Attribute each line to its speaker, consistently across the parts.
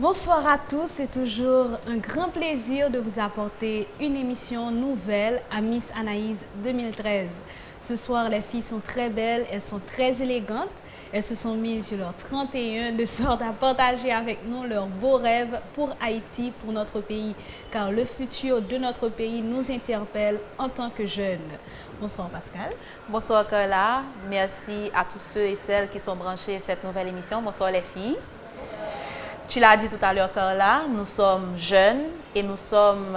Speaker 1: Bonsoir à tous, c'est toujours un grand plaisir de vous apporter une émission nouvelle à Miss Anaïs 2013. Ce soir, les filles sont très belles, elles sont très élégantes, elles se sont mises sur leur 31 de sorte à partager avec nous leurs beaux rêves pour Haïti, pour notre pays, car le futur de notre pays nous interpelle en tant que jeunes. Bonsoir Pascal.
Speaker 2: Bonsoir Carla, merci à tous ceux et celles qui sont branchés à cette nouvelle émission. Bonsoir les filles. Tu l'as dit tout à l'heure, Carla, nous sommes jeunes et nous sommes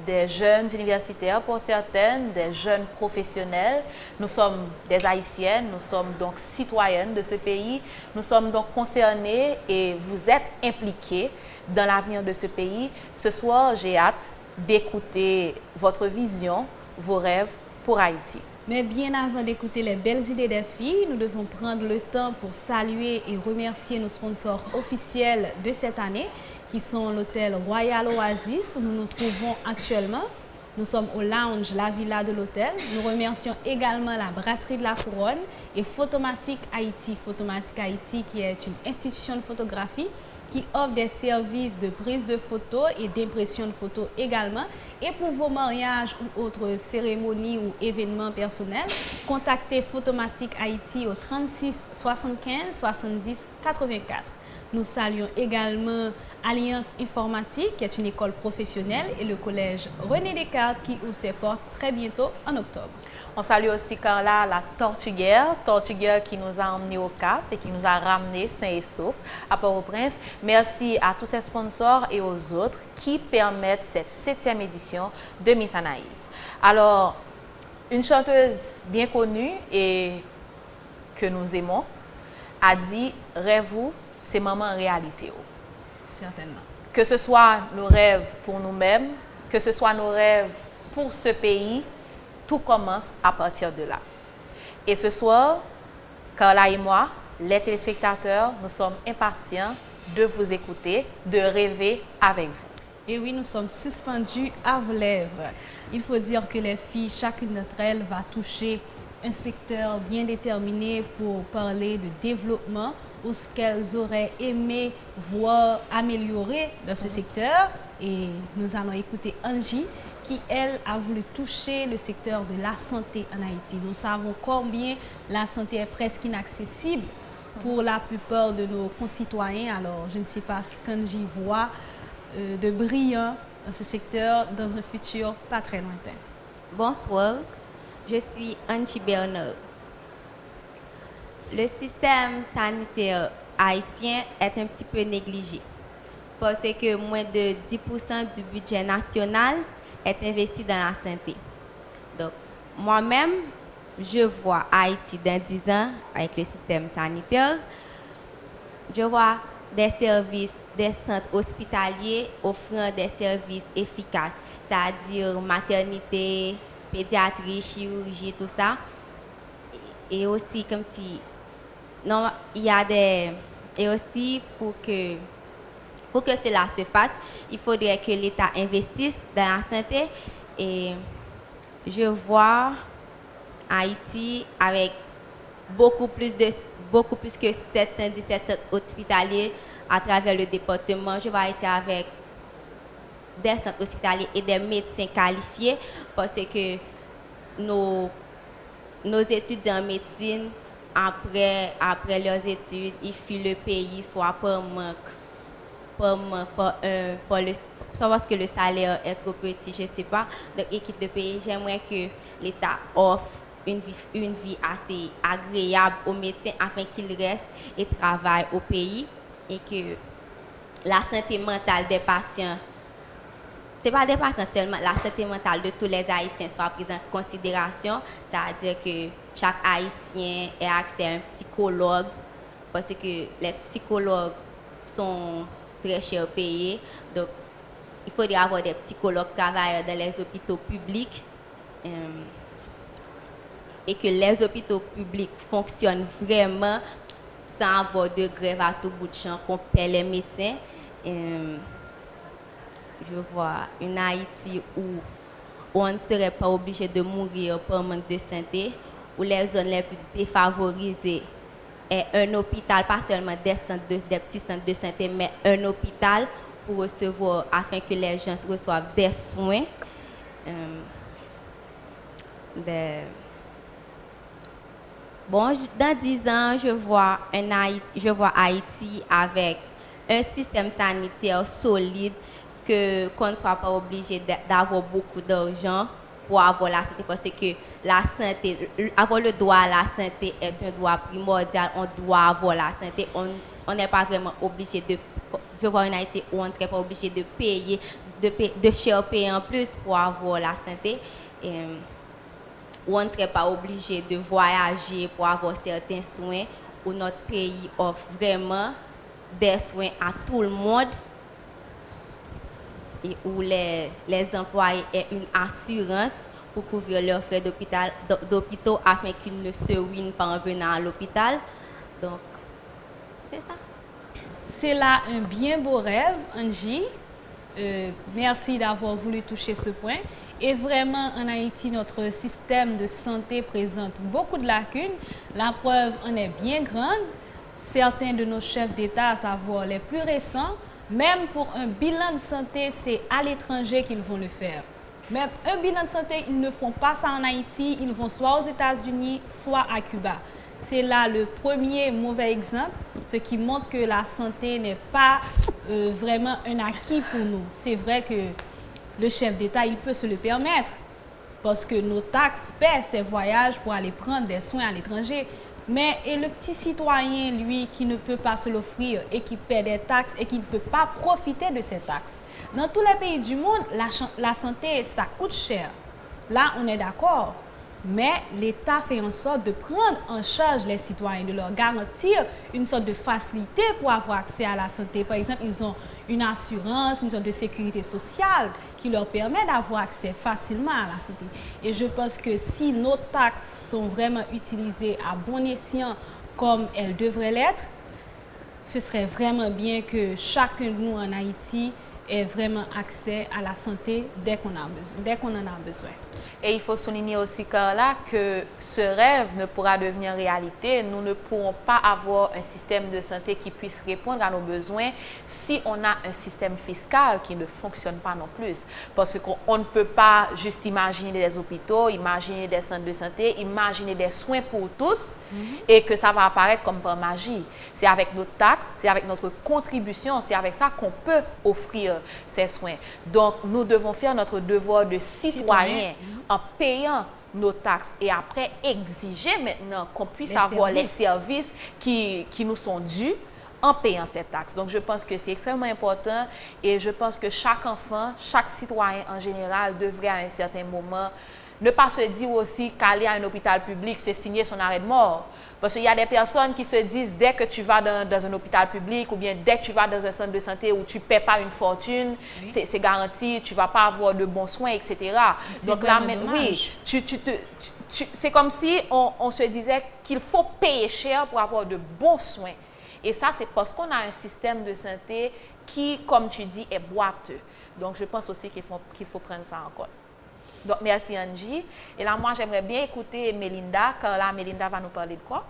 Speaker 2: des jeunes universitaires pour certaines, des jeunes professionnels. Nous sommes des Haïtiennes, nous sommes donc citoyennes de ce pays. Nous sommes donc concernés et vous êtes impliqués dans l'avenir de ce pays. Ce soir, j'ai hâte d'écouter votre vision, vos rêves pour Haïti.
Speaker 1: Mais bien avant d'écouter les belles idées des filles, nous devons prendre le temps pour saluer et remercier nos sponsors officiels de cette année, qui sont l'hôtel Royal Oasis, où nous nous trouvons actuellement. Nous sommes au lounge La Villa de l'hôtel. Nous remercions également la Brasserie de la Couronne et Photomatique Haïti. Photomatique Haïti, qui est une institution de photographie qui offre des services de prise de photos et d'impression de photos également. Et pour vos mariages ou autres cérémonies ou événements personnels, contactez Photomatique Haïti au 36 75 70 84. Nous saluons également Alliance Informatique, qui est une école professionnelle, et le collège René Descartes, qui ouvre ses portes très bientôt en octobre.
Speaker 2: On salue aussi Carla, la Tortuguère qui nous a emmenés au Cap et qui nous a ramenés sains et saufs à Port-au-Prince. Merci à tous ces sponsors et aux autres qui permettent cette 7e édition de Miss Anaïs. Alors, une chanteuse bien connue et que nous aimons a dit « Rêve-vous, c'est maman réalité. »
Speaker 1: Certainement.
Speaker 2: Que ce soit nos rêves pour nous-mêmes, que ce soit nos rêves pour ce pays, tout commence à partir de là. Et ce soir, Carla et moi, les téléspectateurs, nous sommes impatients de vous écouter, de rêver avec vous.
Speaker 1: Et oui, nous sommes suspendus à vos lèvres. Il faut dire que les filles, chacune d'entre elles va toucher un secteur bien déterminé pour parler de développement ou ce qu'elles auraient aimé voir améliorer dans ce secteur. Et nous allons écouter Angie, qui, elle, a voulu toucher le secteur de la santé en Haïti. Nous savons combien la santé est presque inaccessible pour la plupart de nos concitoyens. Alors, je ne sais pas ce qu'Angie voit de brillant dans ce secteur dans un futur pas très lointain.
Speaker 3: Bonsoir, je suis Angie Bernard. Le système sanitaire haïtien est un petit peu négligé parce que moins de 10% du budget national est investi dans la santé. Donc, moi-même, je vois Haïti dans 10 ans avec le système sanitaire. Je vois des services, des centres hospitaliers offrant des services efficaces, c'est-à-dire maternité, pédiatrie, chirurgie, tout ça. Et aussi, comme si, non, il y a des... Et aussi, pour que cela se fasse, il faudrait que l'État investisse dans la santé. Et je vois Haïti avec beaucoup plus que 717 centres hospitaliers à travers le département. Je vois Haïti avec des centres hospitaliers et des médecins qualifiés parce que nos étudiants en médecine, après leurs études, ils fuient le pays soit par manque, soit parce que le salaire est trop petit, je ne sais pas. Donc, ils quittent le pays. J'aimerais que l'État offre une vie assez agréable aux médecins afin qu'ils restent et travaillent au pays et que la santé mentale des patients, ce n'est pas des patients seulement, la santé mentale de tous les Haïtiens soit prise en considération. C'est-à-dire que chaque Haïtien ait accès à un psychologue parce que les psychologues sont très cher payé. Donc, il faudrait avoir des psychologues travailleurs dans les hôpitaux publics et que les hôpitaux publics fonctionnent vraiment sans avoir de grève à tout bout de champ qu'on paie les médecins. Je vois une Haïti où on ne serait pas obligé de mourir par manque de santé, où les zones les plus défavorisées est un hôpital, pas seulement des petits centres de santé, mais un hôpital pour recevoir, afin que les gens reçoivent des soins. Bon, dans 10 ans, je vois Haïti avec un système sanitaire solide, qu'on ne soit pas obligé d'avoir beaucoup d'argent pour avoir la santé, parce que la santé, avoir le droit à la santé est un droit primordial. On doit avoir la santé. On n'est pas vraiment obligé de... Je vois en Haïti où on ne serait pas obligé de payer, de cher payer en plus pour avoir la santé. Où on ne serait pas obligé de voyager pour avoir certains soins, où notre pays offre vraiment des soins à tout le monde, et où les employés aient une assurance pour couvrir leurs frais d'hôpitaux afin qu'ils ne se ruinent pas en venant à l'hôpital. Donc, c'est ça.
Speaker 1: C'est là un bien beau rêve, Angie. Merci d'avoir voulu toucher ce point. Et vraiment, en Haïti, notre système de santé présente beaucoup de lacunes. La preuve en est bien grande. Certains de nos chefs d'État, à savoir les plus récents, même pour un bilan de santé, c'est à l'étranger qu'ils vont le faire. Même un bilan de santé, ils ne font pas ça en Haïti, ils vont soit aux États-Unis, soit à Cuba. C'est là le premier mauvais exemple, ce qui montre que la santé n'est pas vraiment un acquis pour nous. C'est vrai que le chef d'État, il peut se le permettre parce que nos taxes paient ses voyages pour aller prendre des soins à l'étranger. Mais et le petit citoyen, lui, qui ne peut pas se l'offrir et qui paie des taxes et qui ne peut pas profiter de ces taxes. Dans tous les pays du monde, la santé, ça coûte cher. Là, on est d'accord. Mais l'État fait en sorte de prendre en charge les citoyens, de leur garantir une sorte de facilité pour avoir accès à la santé. Par exemple, ils ont une assurance, une sorte de sécurité sociale qui leur permet d'avoir accès facilement à la santé. Et je pense que si nos taxes sont vraiment utilisées à bon escient comme elles devraient l'être, ce serait vraiment bien que chacun de nous en Haïti ait vraiment accès à la santé dès qu'on en a besoin.
Speaker 2: Et il faut souligner aussi, Carla, que ce rêve ne pourra devenir réalité. Nous ne pourrons pas avoir un système de santé qui puisse répondre à nos besoins si on a un système fiscal qui ne fonctionne pas non plus. Parce qu'on ne peut pas juste imaginer des hôpitaux, imaginer des centres de santé, imaginer des soins pour tous et que ça va apparaître comme par magie. C'est avec nos taxes, c'est avec notre contribution, c'est avec ça qu'on peut offrir ces soins. Donc, nous devons faire notre devoir de citoyen en payant nos taxes et après exiger maintenant qu'on puisse avoir les services qui nous sont dus en payant ces taxes. Donc, je pense que c'est extrêmement important et je pense que chaque enfant, chaque citoyen en général devrait à un certain moment ne pas se dire aussi qu'aller à un hôpital public, c'est signer son arrêt de mort. Parce qu'il y a des personnes qui se disent dès que tu vas dans un hôpital public ou bien dès que tu vas dans un centre de santé où tu ne paies pas une fortune, c'est garanti, tu ne vas pas avoir de bons soins, etc. Donc là, oui, c'est comme si on se disait qu'il faut payer cher pour avoir de bons soins. Et ça, c'est parce qu'on a un système de santé qui, comme tu dis, est boiteux. Donc, je pense aussi qu'il faut prendre ça en compte. Donc, merci Angie. Et là, moi, j'aimerais bien écouter Mélinda, car là, Mélinda va nous parler de quoi?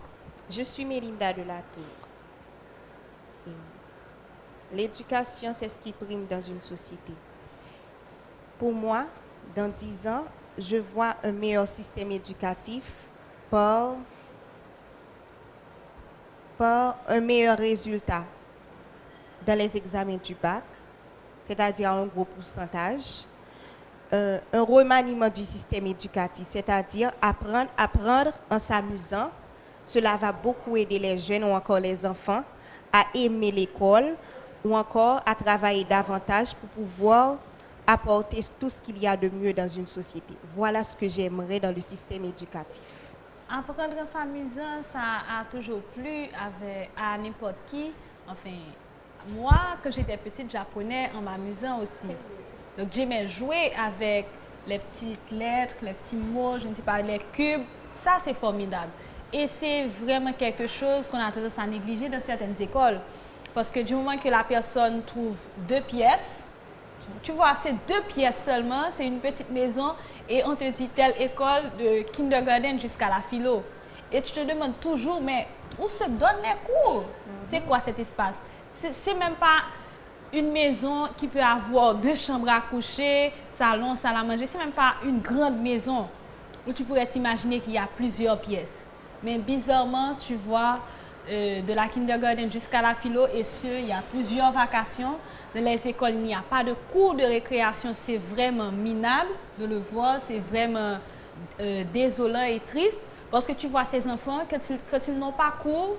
Speaker 4: Je suis Mélinda de la Tour. L'éducation, c'est ce qui prime dans une société. Pour moi, dans 10 ans, je vois un meilleur système éducatif par un meilleur résultat dans les examens du bac, c'est-à-dire un gros pourcentage. Un remaniement du système éducatif, c'est-à-dire apprendre en s'amusant. Cela va beaucoup aider les jeunes ou encore les enfants à aimer l'école ou encore à travailler davantage pour pouvoir apporter tout ce qu'il y a de mieux dans une société. Voilà ce que j'aimerais dans le système éducatif.
Speaker 1: Apprendre en s'amusant, ça a toujours plu à n'importe qui. Enfin, moi, quand j'étais petite, j'apprenais en m'amusant aussi. Donc, j'aimais jouer avec les petites lettres, les petits mots, je ne sais pas, les cubes. Ça, c'est formidable. Et c'est vraiment quelque chose qu'on a tendance à négliger dans certaines écoles. Parce que du moment que la personne trouve 2 pièces, tu vois, c'est 2 pièces seulement, c'est une petite maison et on te dit telle école de kindergarten jusqu'à la philo. et tu te demandes toujours, mais où se donnent les cours? C'est quoi cet espace? C'est même pas une maison qui peut avoir 2 chambres à coucher, salon, salle à manger. C'est même pas une grande maison où tu pourrais t'imaginer qu'il y a plusieurs pièces. Mais bizarrement, tu vois, de la kindergarten jusqu'à la philo, et il y a plusieurs vacations. Dans les écoles, il n'y a pas de cours de récréation. C'est vraiment minable de le voir. C'est vraiment désolant et triste. Parce que tu vois ces enfants, quand ils n'ont pas cours,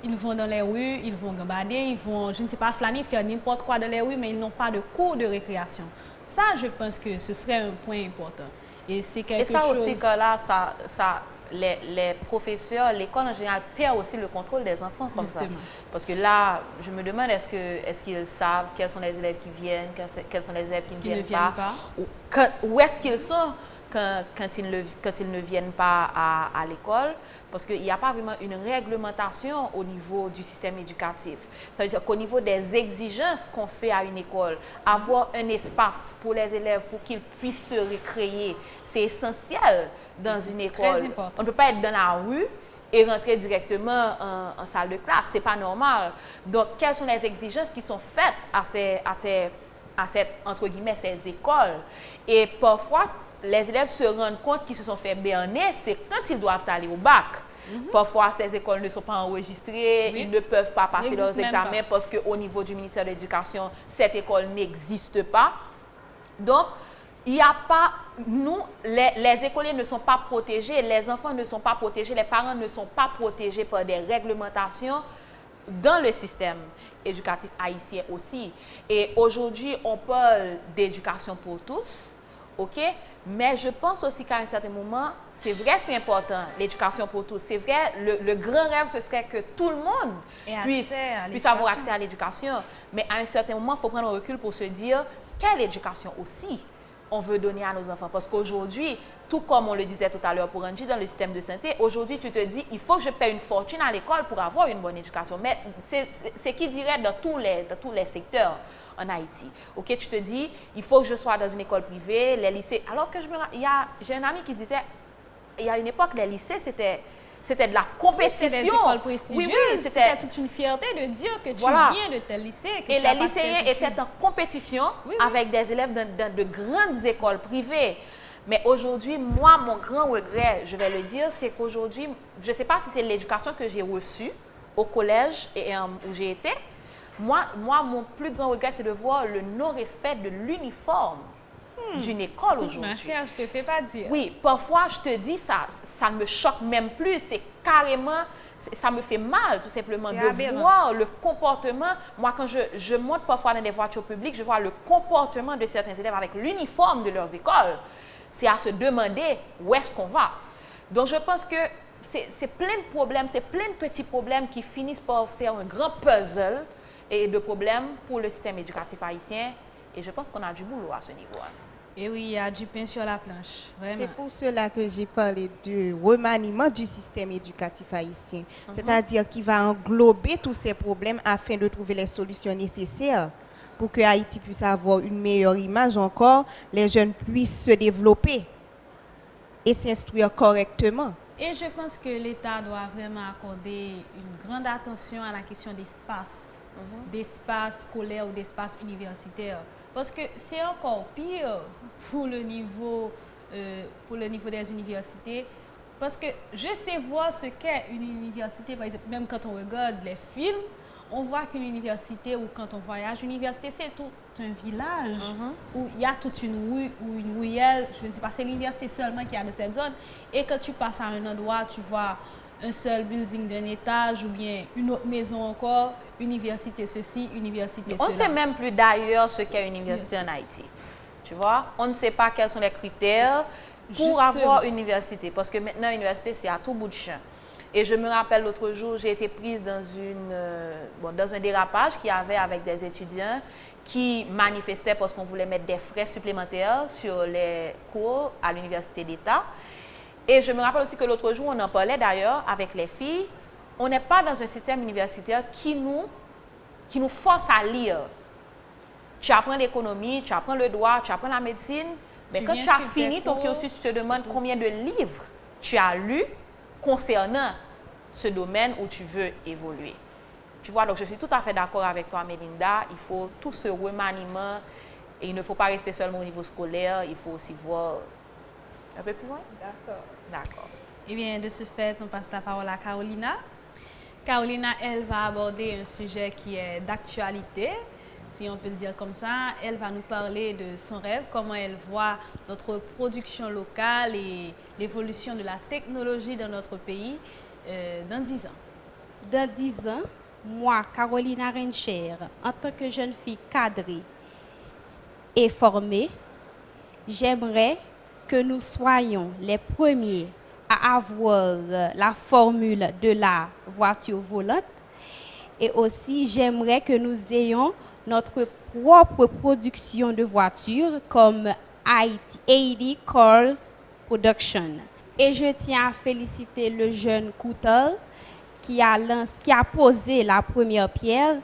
Speaker 1: ils vont dans les rues, ils vont gambader, ils vont, je ne sais pas, flâner, faire n'importe quoi dans les rues, mais ils n'ont pas de cours de récréation. Ça, je pense que ce serait un point important. Et c'est quelque chose...
Speaker 2: Et ça aussi, que là, les professeurs, l'école en général, perd aussi le contrôle des enfants comme ça. Parce que là, je me demande, est-ce qu'ils savent quels sont les élèves qui viennent, quels sont les élèves qui ne viennent pas. Où est-ce qu'ils sont quand ils ne viennent pas à l'école, parce qu'il n'y a pas vraiment une réglementation au niveau du système éducatif. Ça veut dire qu'au niveau des exigences qu'on fait à une école, avoir un espace pour les élèves pour qu'ils puissent se récréer, c'est essentiel dans une école. On ne peut pas être dans la rue et rentrer directement en salle de classe. Ce n'est pas normal. Donc, quelles sont les exigences qui sont faites à ces entre guillemets, ces écoles? Et parfois, les élèves se rendent compte qu'ils se sont fait berner, c'est quand ils doivent aller au bac. Parfois, ces écoles ne sont pas enregistrées, ils ne peuvent pas passer leurs examens parce qu'au niveau du ministère de l'Éducation, cette école n'existe pas. Donc, il n'y a pas, nous, les écoliers ne sont pas protégés, les enfants ne sont pas protégés, les parents ne sont pas protégés par des réglementations dans le système éducatif haïtien aussi. Et aujourd'hui, on parle d'éducation pour tous, ok? Mais je pense aussi qu'à un certain moment, c'est vrai, c'est important, l'éducation pour tous. C'est vrai, le grand rêve, ce serait que tout le monde puisse avoir accès à l'éducation. Mais à un certain moment, il faut prendre un recul pour se dire quelle éducation aussi on veut donner à nos enfants. Parce qu'aujourd'hui, tout comme on le disait tout à l'heure pour Angie dans le système de santé, aujourd'hui, tu te dis, il faut que je paie une fortune à l'école pour avoir une bonne éducation. Mais c'est qui dirait dans tous les secteurs en Haïti. Ok, tu te dis, il faut que je sois dans une école privée, les lycées. Alors que j'ai un ami qui disait, il y a une époque, les lycées, c'était de la compétition.
Speaker 1: C'était des écoles prestigieuses. Oui, c'était toute une fierté de dire que tu viens de tel lycée.
Speaker 2: Et les lycéens étaient en compétition avec des élèves de grandes écoles privées. Mais aujourd'hui, moi, mon grand regret, je vais le dire, c'est qu'aujourd'hui, je ne sais pas si c'est l'éducation que j'ai reçue au collège où j'ai été. Moi, mon plus grand regret, c'est de voir le non-respect de l'uniforme d'une école aujourd'hui.
Speaker 1: Ma chère, je ne te fais pas dire.
Speaker 2: Oui, parfois, je te dis, ça ne me choque même plus. C'est carrément, ça me fait mal, tout simplement, de voir le comportement. Moi, quand je monte parfois dans des voitures publiques, je vois le comportement de certains élèves avec l'uniforme de leurs écoles. C'est à se demander où est-ce qu'on va. Donc, je pense que c'est plein de problèmes, c'est plein de petits problèmes qui finissent par faire un grand puzzle et de problèmes pour le système éducatif haïtien. Et je pense qu'on a du boulot à ce niveau-là.
Speaker 1: Et oui, il y a du pain sur la planche.
Speaker 4: C'est pour cela que j'ai parlé du remaniement du système éducatif haïtien. C'est-à-dire qu'il va englober tous ces problèmes afin de trouver les solutions nécessaires pour que Haïti puisse avoir une meilleure image encore, les jeunes puissent se développer et s'instruire correctement.
Speaker 1: Et je pense que l'État doit vraiment accorder une grande attention à la question d'espace, d'espace scolaire ou d'espace universitaire. Parce que c'est encore pire pour le niveau des universités. Parce que je sais voir ce qu'est une université, par exemple, même quand on regarde les films, on voit qu'une université ou quand on voyage, une université, c'est tout un village où il y a toute une rue ou une ruelle. Je ne sais pas, c'est l'université seulement qui a de cette zone. Et quand tu passes à un endroit, tu vois un seul building d'un étage ou bien une autre maison encore, université ceci, université cela.
Speaker 2: On ne sait même plus d'ailleurs ce qu'est une université en Haïti. Tu vois, on ne sait pas quels sont les critères pour avoir une université. Parce que maintenant, l'université, c'est à tout bout de champ. Et je me rappelle l'autre jour, j'ai été prise dans un dérapage qu'il y avait avec des étudiants qui manifestaient parce qu'on voulait mettre des frais supplémentaires sur les cours à l'université d'État. Et je me rappelle aussi que l'autre jour, on en parlait d'ailleurs avec les filles, on n'est pas dans un système universitaire qui nous force à lire. Tu apprends l'économie, tu apprends le droit, tu apprends la médecine, mais quand tu as fini ton cursus, tu te demandes combien de livres tu as lu, concernant ce domaine où tu veux évoluer. Tu vois, donc je suis tout à fait d'accord avec toi, Melinda. Il faut tout ce remaniement et il ne faut pas rester seulement au niveau scolaire, il faut aussi voir un peu plus loin. D'accord.
Speaker 1: Eh bien, de ce fait, on passe la parole à Carolina. Carolina, elle va aborder un sujet qui est d'actualité, si on peut le dire comme ça. Elle va nous parler de son rêve, comment elle voit notre production locale et l'évolution de la technologie dans notre pays dans 10 ans.
Speaker 5: Dans 10 ans, moi, Carolina Rencher, en tant que jeune fille cadrée et formée, j'aimerais que nous soyons les premiers à avoir la formule de la voiture volante et aussi j'aimerais que nous ayons notre propre production de voitures comme AD Cars Production. Et je tiens à féliciter le jeune Coutal qui a posé la première pierre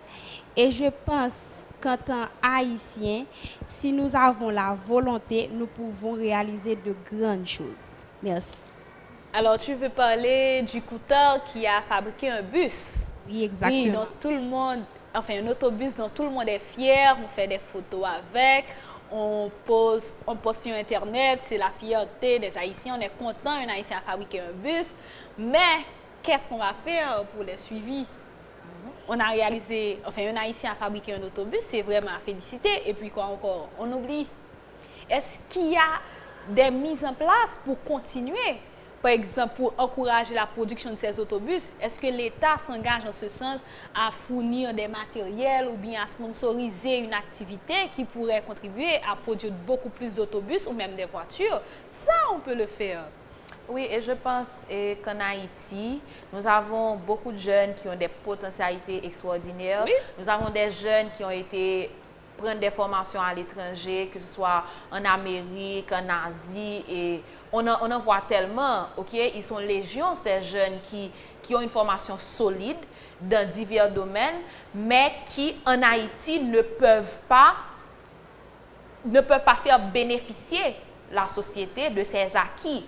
Speaker 5: et je pense qu'en tant qu'Haïtiens, si nous avons la volonté, nous pouvons réaliser de grandes choses. Merci.
Speaker 1: Alors, tu veux parler du couteur qui a fabriqué un bus.
Speaker 5: Oui, exactement.
Speaker 1: Oui, dont tout le monde, enfin un autobus dont tout le monde est fier, on fait des photos avec, on poste sur Internet, c'est la fierté des Haïtiens, on est content, un Haïtien a fabriqué un bus, mais qu'est-ce qu'on va faire pour les suivis? On a réalisé, enfin un Haïtien a fabriqué un autobus, c'est vraiment à féliciter, et puis quoi encore? On oublie. Est-ce qu'il y a des mises en place pour continuer? Par exemple, pour encourager la production de ces autobus, est-ce que l'État s'engage en ce sens à fournir des matériels ou bien à sponsoriser une activité qui pourrait contribuer à produire beaucoup plus d'autobus ou même des voitures? Ça, on peut le faire.
Speaker 2: Oui, et je pense qu'en Haïti, nous avons beaucoup de jeunes qui ont des potentialités extraordinaires.
Speaker 1: Oui.
Speaker 2: Nous avons des jeunes qui ont été prendre des formations à l'étranger, que ce soit en Amérique, en Asie, et on en voit tellement, ok? Ils sont légion, ces jeunes qui ont une formation solide dans divers domaines, mais qui, en Haïti, ne peuvent pas faire bénéficier la société de ses acquis,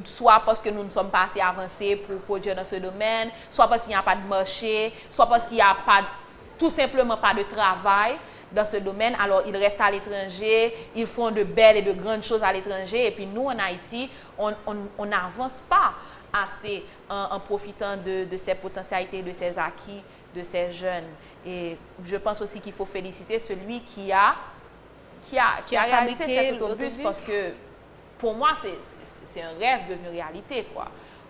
Speaker 2: soit parce que nous ne sommes pas assez avancés pour produire dans ce domaine, soit parce qu'il n'y a pas de marché, soit parce qu'il n'y a tout simplement pas de travail dans ce domaine. Alors, ils restent à l'étranger, ils font de belles et de grandes choses à l'étranger. Et puis, nous, en Haïti, on n'avance pas assez en profitant de ces potentialités, de ces acquis, de ces jeunes. Et je pense aussi qu'il faut féliciter celui qui a réalisé cet autobus parce que, pour moi, c'est un rêve devenu réalité, quoi.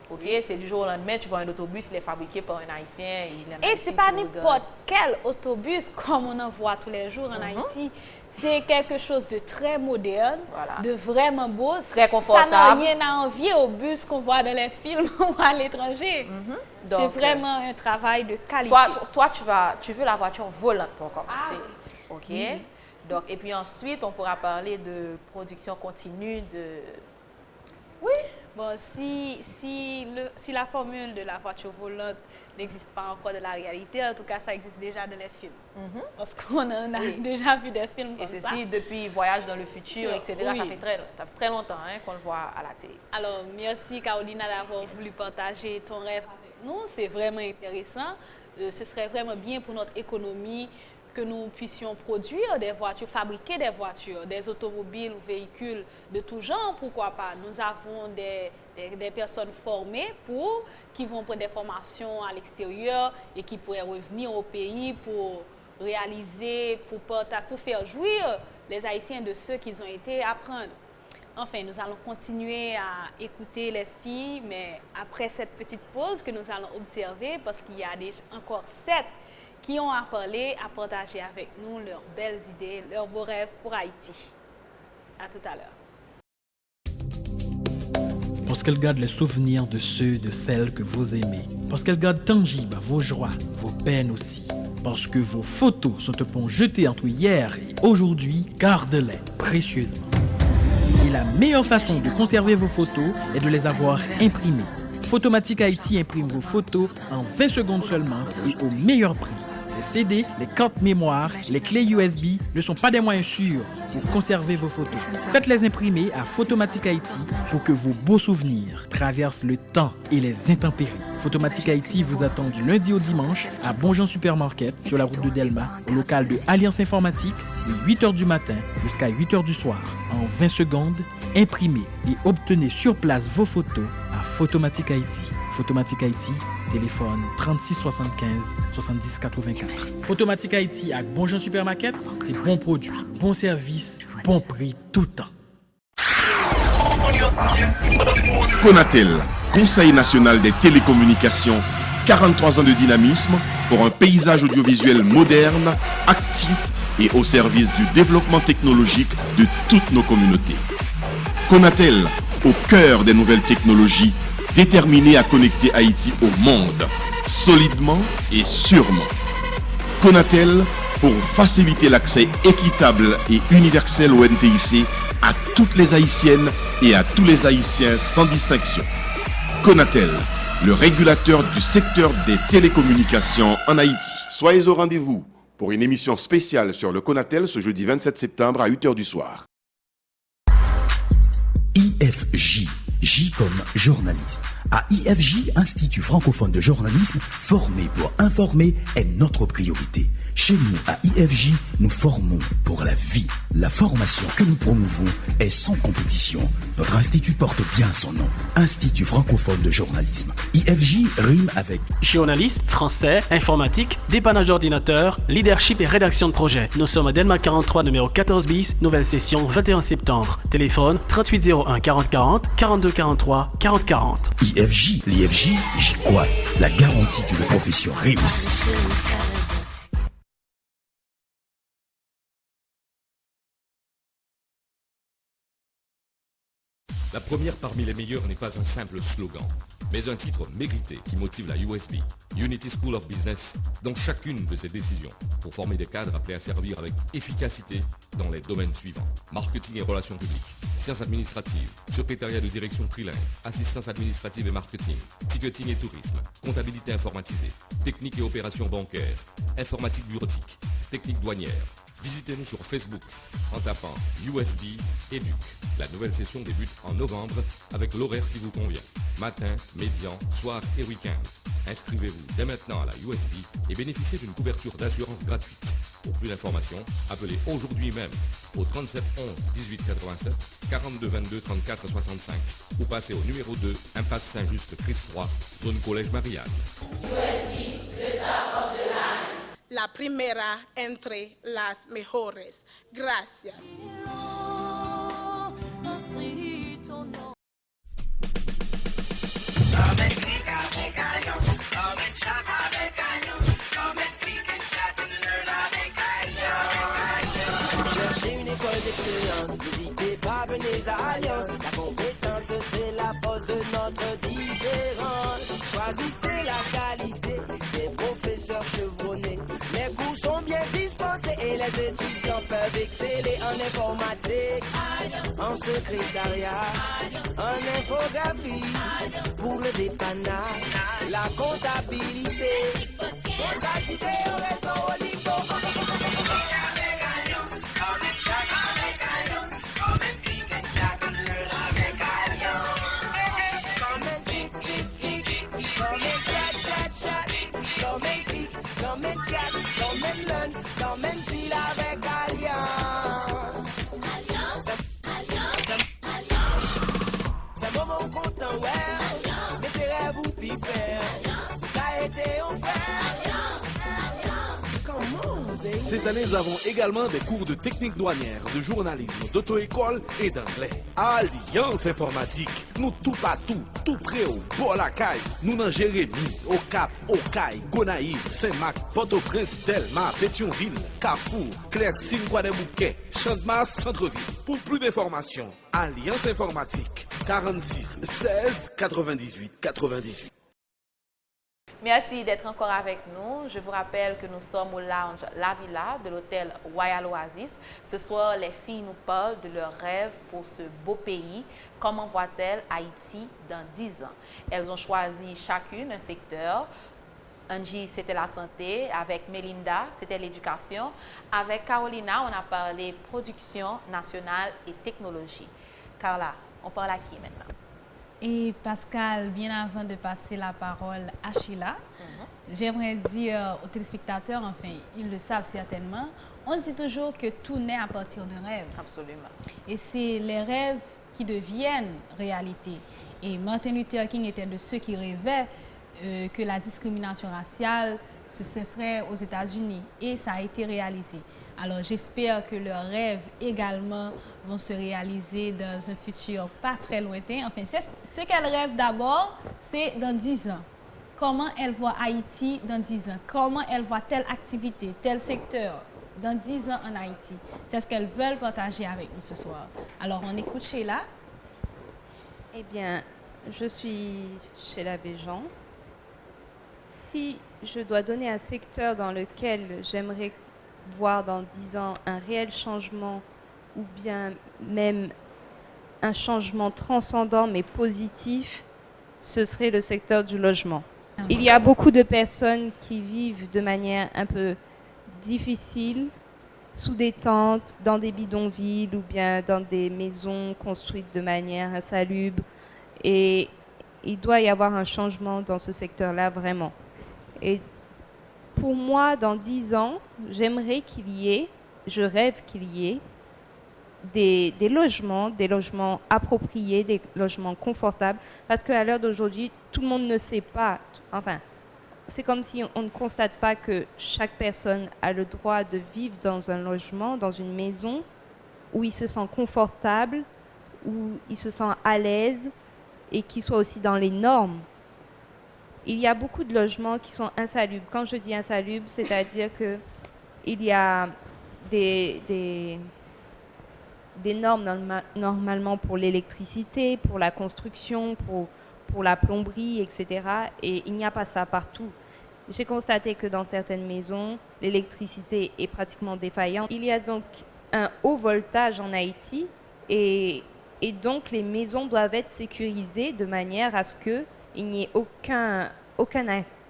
Speaker 2: Ok, c'est du jour au lendemain, tu vois un autobus, il est fabriqué par un Haïtien.
Speaker 1: Et ce n'est pas n'importe quel autobus comme on en voit tous les jours en Haïti. C'est quelque chose de très moderne, de vraiment beau.
Speaker 2: Très confortable.
Speaker 1: Ça n'a rien à envier au bus qu'on voit dans les films ou à l'étranger. C'est vraiment un travail de qualité.
Speaker 2: Toi, tu veux la voiture volante pour commencer. Ok. Donc, et puis ensuite, on pourra parler de production continue de...
Speaker 1: Oui. Bon, si la formule de la voiture volante n'existe pas encore de la réalité, en tout cas, ça existe déjà dans les films. Parce qu'on en a déjà vu des films comme ça.
Speaker 2: Et ceci, depuis Voyage dans le futur, etc., ça fait très longtemps qu'on le voit à la télé.
Speaker 1: Alors, merci Carolina d'avoir voulu partager ton rêve avec nous. C'est vraiment intéressant. Ce serait vraiment bien pour notre économie que nous puissions produire des voitures, fabriquer des voitures, des automobiles ou véhicules de tout genre, pourquoi pas. Nous avons des personnes formées qui vont prendre des formations à l'extérieur et qui pourraient revenir au pays pour réaliser, pour faire jouir les Haïtiens de ce qu'ils ont été apprendre. Enfin, nous allons continuer à écouter les filles, mais après cette petite pause que nous allons observer, parce qu'il y a encore 7 qui ont à parler, à partager avec nous leurs belles idées, leurs beaux rêves pour Haïti. À tout à l'heure.
Speaker 6: Parce qu'elle garde les souvenirs de ceux, de celles que vous aimez. Parce qu'elle garde tangibles vos joies, vos peines aussi. Parce que vos photos sont un pont jeté entre hier et aujourd'hui, garde-les précieusement. Et la meilleure façon de conserver vos photos est de les avoir imprimées. Photomatique Haïti imprime vos photos en 20 secondes seulement et au meilleur prix. Les CD, les cartes mémoire, les clés USB ne sont pas des moyens sûrs pour conserver vos photos. Faites-les imprimer à Photomatic Haïti pour que vos beaux souvenirs traversent le temps et les intempéries. Photomatic Haïti vous attend du lundi au dimanche à Bonjean Supermarket sur la route de Delma, au local de Alliance Informatique, de 8h du matin jusqu'à 8h du soir. En 20 secondes, imprimez et obtenez sur place vos photos à Photomatic Haïti. Photomatic Haïti, téléphone 36 75 70 84. Photomatic Haïti avec Bonjean Supermarket, c'est bon produit, bon service, bon prix tout le temps.
Speaker 7: Conatel, Conseil national des télécommunications, 43 ans de dynamisme pour un paysage audiovisuel moderne, actif et au service du développement technologique de toutes nos communautés. Conatel, au cœur des nouvelles technologies, déterminé à connecter Haïti au monde, solidement et sûrement. Conatel, pour faciliter l'accès équitable et universel au NTIC à toutes les Haïtiennes et à tous les Haïtiens sans distinction. Conatel, le régulateur du secteur des télécommunications en Haïti.
Speaker 8: Soyez au rendez-vous pour une émission spéciale sur le Conatel ce jeudi 27 septembre à 8h du soir.
Speaker 9: IFJ, J comme journaliste. À IFJ, Institut francophone de journalisme, former pour informer est notre priorité. Chez nous, à IFJ, nous formons pour la vie. La formation que nous promouvons est sans compétition. Notre institut porte bien son nom. Institut francophone de journalisme. IFJ rime avec
Speaker 10: journalisme, français, informatique, dépannage d'ordinateur, leadership et rédaction de projet. Nous sommes à Delma 43, numéro 14 bis, nouvelle session 21 septembre. Téléphone 3801 40 40, 42 43, 40 40.
Speaker 9: IFJ, l'IFJ, j'y crois. La garantie d'une profession réussie.
Speaker 11: La première parmi les meilleures n'est pas un simple slogan, mais un titre mérité qui motive la USB, Unity School of Business, dans chacune de ses décisions, pour former des cadres appelés à servir avec efficacité dans les domaines suivants. Marketing et relations publiques, sciences administratives, secrétariat de direction trilingue, assistance administrative et marketing, ticketing et tourisme, comptabilité informatisée, technique et opérations bancaires, informatique bureautique, technique douanière. Visitez-nous sur Facebook en tapant USB Éduc. La nouvelle session débute en novembre avec l'horaire qui vous convient. Matin, médian, soir et week-end. Inscrivez-vous dès maintenant à la USB et bénéficiez d'une couverture d'assurance gratuite. Pour plus d'informations, appelez aujourd'hui même au 37 11 18 87 42 22 34 65 ou passez au numéro 2, impasse Saint-Just Christ 3, zone Collège Marianne.
Speaker 12: USB, le top of the line. La primera entre las mejores. Gracias.
Speaker 13: Cherchez une école d'expérience, n'hésitez pas, venez à Alliance. La compétence, c'est la force de notre différence. Choisissez la qualité des professeurs chevronnés. Les cours sont bien dispensés et les étudiants peuvent exceller en informatique, en secrétariat, en infographie, pour le dépannage, la comptabilité, au réseau au niveau.
Speaker 14: Cette année, nous avons également des cours de technique douanière, de journalisme, d'auto-école et d'anglais. Alliance Informatique, nous tout partout, tout près au Bolacaille, nous n'en Jérémy, au Cap, au Caille, Gonaïve, Saint-Marc, Port-au-Prince, Delma, Pétionville, Carrefour, Clercy, Guadeloupe, Champ-de-Mars, Centre-Ville. Pour plus d'informations, Alliance Informatique, 46 16 98 98.
Speaker 2: Merci d'être encore avec nous. Je vous rappelle que nous sommes au lounge La Villa de l'hôtel Royal Oasis. Ce soir, les filles nous parlent de leurs rêves pour ce beau pays. Comment voient-elles Haïti dans 10 ans? Elles ont choisi chacune un secteur Angie, c'était la santé. Avec Melinda, c'était l'éducation. Avec Carolina, on a parlé production nationale et technologie. Carla, on parle à qui maintenant?
Speaker 1: Et Pascal, bien avant de passer la parole à Sheila, j'aimerais dire aux téléspectateurs, enfin, ils le savent certainement, on dit toujours que tout naît à partir de rêves.
Speaker 2: Absolument.
Speaker 1: Et c'est les rêves qui deviennent réalité. Et Martin Luther King était de ceux qui rêvaient que la discrimination raciale se cesserait aux États-Unis. Et ça a été réalisé. Alors j'espère que leurs rêves également vont se réaliser dans un futur pas très lointain. Enfin, ce qu'elle rêve d'abord, c'est dans 10 ans. Comment elle voit Haïti dans 10 ans? Comment elle voit telle activité, tel secteur dans 10 ans en Haïti? C'est ce qu'elles veulent partager avec nous ce soir. Alors on écoute Sheila.
Speaker 15: Eh bien, je suis Sheila Béjean. Si je dois donner un secteur dans lequel j'aimerais voir dans 10 ans un réel changement ou bien même un changement transcendant mais positif, ce serait le secteur du logement. Il y a beaucoup de personnes qui vivent de manière un peu difficile, sous des tentes, dans des bidonvilles ou bien dans des maisons construites de manière insalubre. Et il doit y avoir un changement dans ce secteur-là vraiment. Et pour moi, dans 10 ans, j'aimerais qu'il y ait, je rêve qu'il y ait des logements appropriés, des logements confortables, parce qu'à l'heure d'aujourd'hui, tout le monde ne sait pas, enfin, c'est comme si on ne constate pas que chaque personne a le droit de vivre dans un logement, dans une maison, où il se sent confortable, où il se sent à l'aise, et qui soit aussi dans les normes. Il y a beaucoup de logements qui sont insalubres. Quand je dis insalubres, c'est-à-dire qu'il y a des normes normalement pour l'électricité, pour la construction, pour la plomberie, etc. Et il n'y a pas ça partout. J'ai constaté que dans certaines maisons, l'électricité est pratiquement défaillante. Il y a donc un haut voltage en Haïti et donc les maisons doivent être sécurisées de manière à ce qu'il n'y ait aucun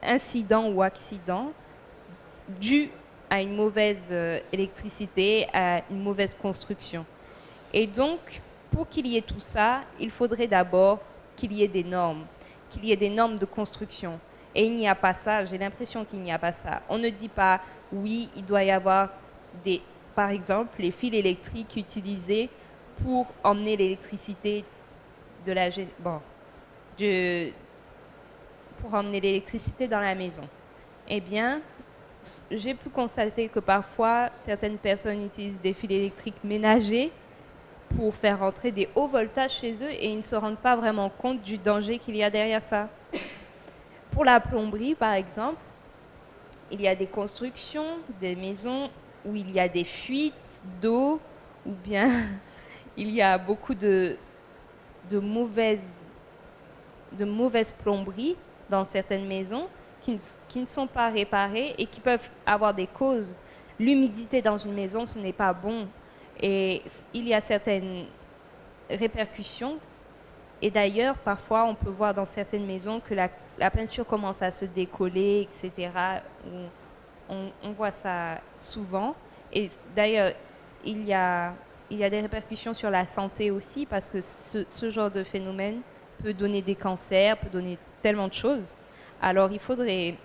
Speaker 15: incident ou accident dû à une mauvaise électricité, à une mauvaise construction. Et donc, pour qu'il y ait tout ça, il faudrait d'abord qu'il y ait des normes de construction. Et il n'y a pas ça, j'ai l'impression qu'il n'y a pas ça. On ne dit pas, oui, il doit y avoir par exemple, les fils électriques utilisés pour emmener l'électricité pour emmener l'électricité dans la maison. Eh bien, j'ai pu constater que parfois, certaines personnes utilisent des fils électriques ménagers pour faire rentrer des hauts voltages chez eux et ils ne se rendent pas vraiment compte du danger qu'il y a derrière ça. Pour la plomberie, par exemple, il y a des constructions, des maisons où il y a des fuites d'eau ou bien il y a beaucoup de mauvaises plomberies dans certaines maisons qui ne sont pas réparées et qui peuvent avoir des causes. L'humidité dans une maison, ce n'est pas bon. Et il y a certaines répercussions. Et d'ailleurs, parfois, on peut voir dans certaines maisons que la peinture commence à se décoller, etc. On voit ça souvent. Et d'ailleurs, il y a des répercussions sur la santé aussi, parce que ce genre de phénomène peut donner des cancers, peut donner tellement de choses. Alors, il faudrait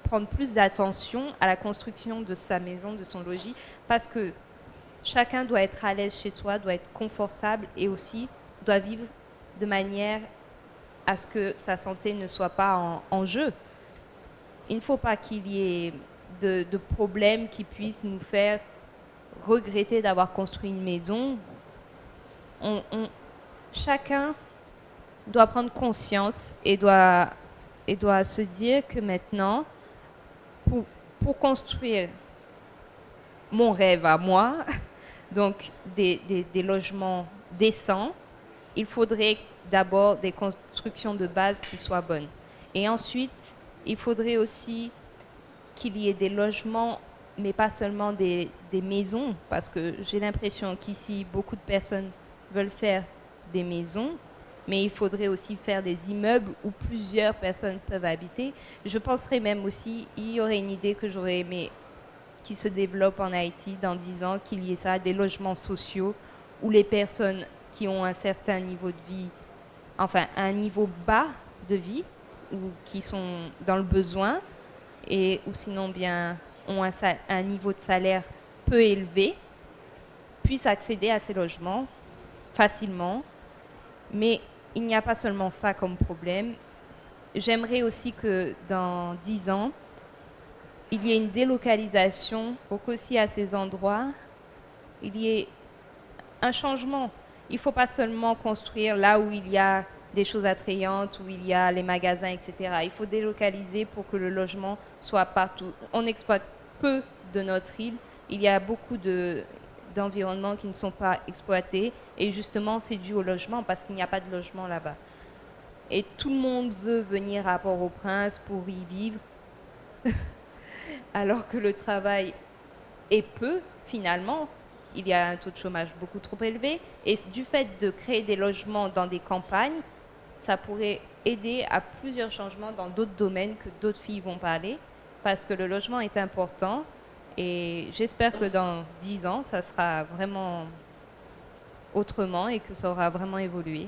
Speaker 15: prendre plus d'attention à la construction de sa maison, de son logis, parce que chacun doit être à l'aise chez soi, doit être confortable et aussi doit vivre de manière à ce que sa santé ne soit pas en jeu. Il ne faut pas qu'il y ait de problèmes qui puissent nous faire regretter d'avoir construit une maison. Chacun doit prendre conscience et doit se dire que maintenant, pour construire mon rêve à moi, donc des logements décents, il faudrait d'abord des constructions de base qui soient bonnes. Et ensuite, il faudrait aussi qu'il y ait des logements, mais pas seulement des maisons, parce que j'ai l'impression qu'ici, beaucoup de personnes veulent faire des maisons, mais il faudrait aussi faire des immeubles où plusieurs personnes peuvent habiter. Je penserais même aussi, il y aurait une idée que j'aurais aimé qui se développe en Haïti dans 10 ans, qu'il y ait ça, des logements sociaux où les personnes qui ont un certain niveau de vie, enfin un niveau bas de vie, ou qui sont dans le besoin, et ou sinon bien ont un niveau de salaire peu élevé, puissent accéder à ces logements facilement. Mais il n'y a pas seulement ça comme problème. J'aimerais aussi que dans 10 ans, il y ait une délocalisation pour qu'aussi à ces endroits, il y ait un changement. Il ne faut pas seulement construire là où il y a des choses attrayantes, où il y a les magasins, etc. Il faut délocaliser pour que le logement soit partout. On exploite peu de notre île. Il y a beaucoup d'environnements qui ne sont pas exploités. Et justement, c'est dû au logement parce qu'il n'y a pas de logement là-bas. Et tout le monde veut venir à Port-au-Prince pour y vivre, alors que le travail est peu, finalement. Il y a un taux de chômage beaucoup trop élevé. Et du fait de créer des logements dans des campagnes, ça pourrait aider à plusieurs changements dans d'autres domaines que d'autres filles vont parler, parce que le logement est important. Et j'espère que dans 10 ans, ça sera vraiment autrement et que ça aura vraiment évolué.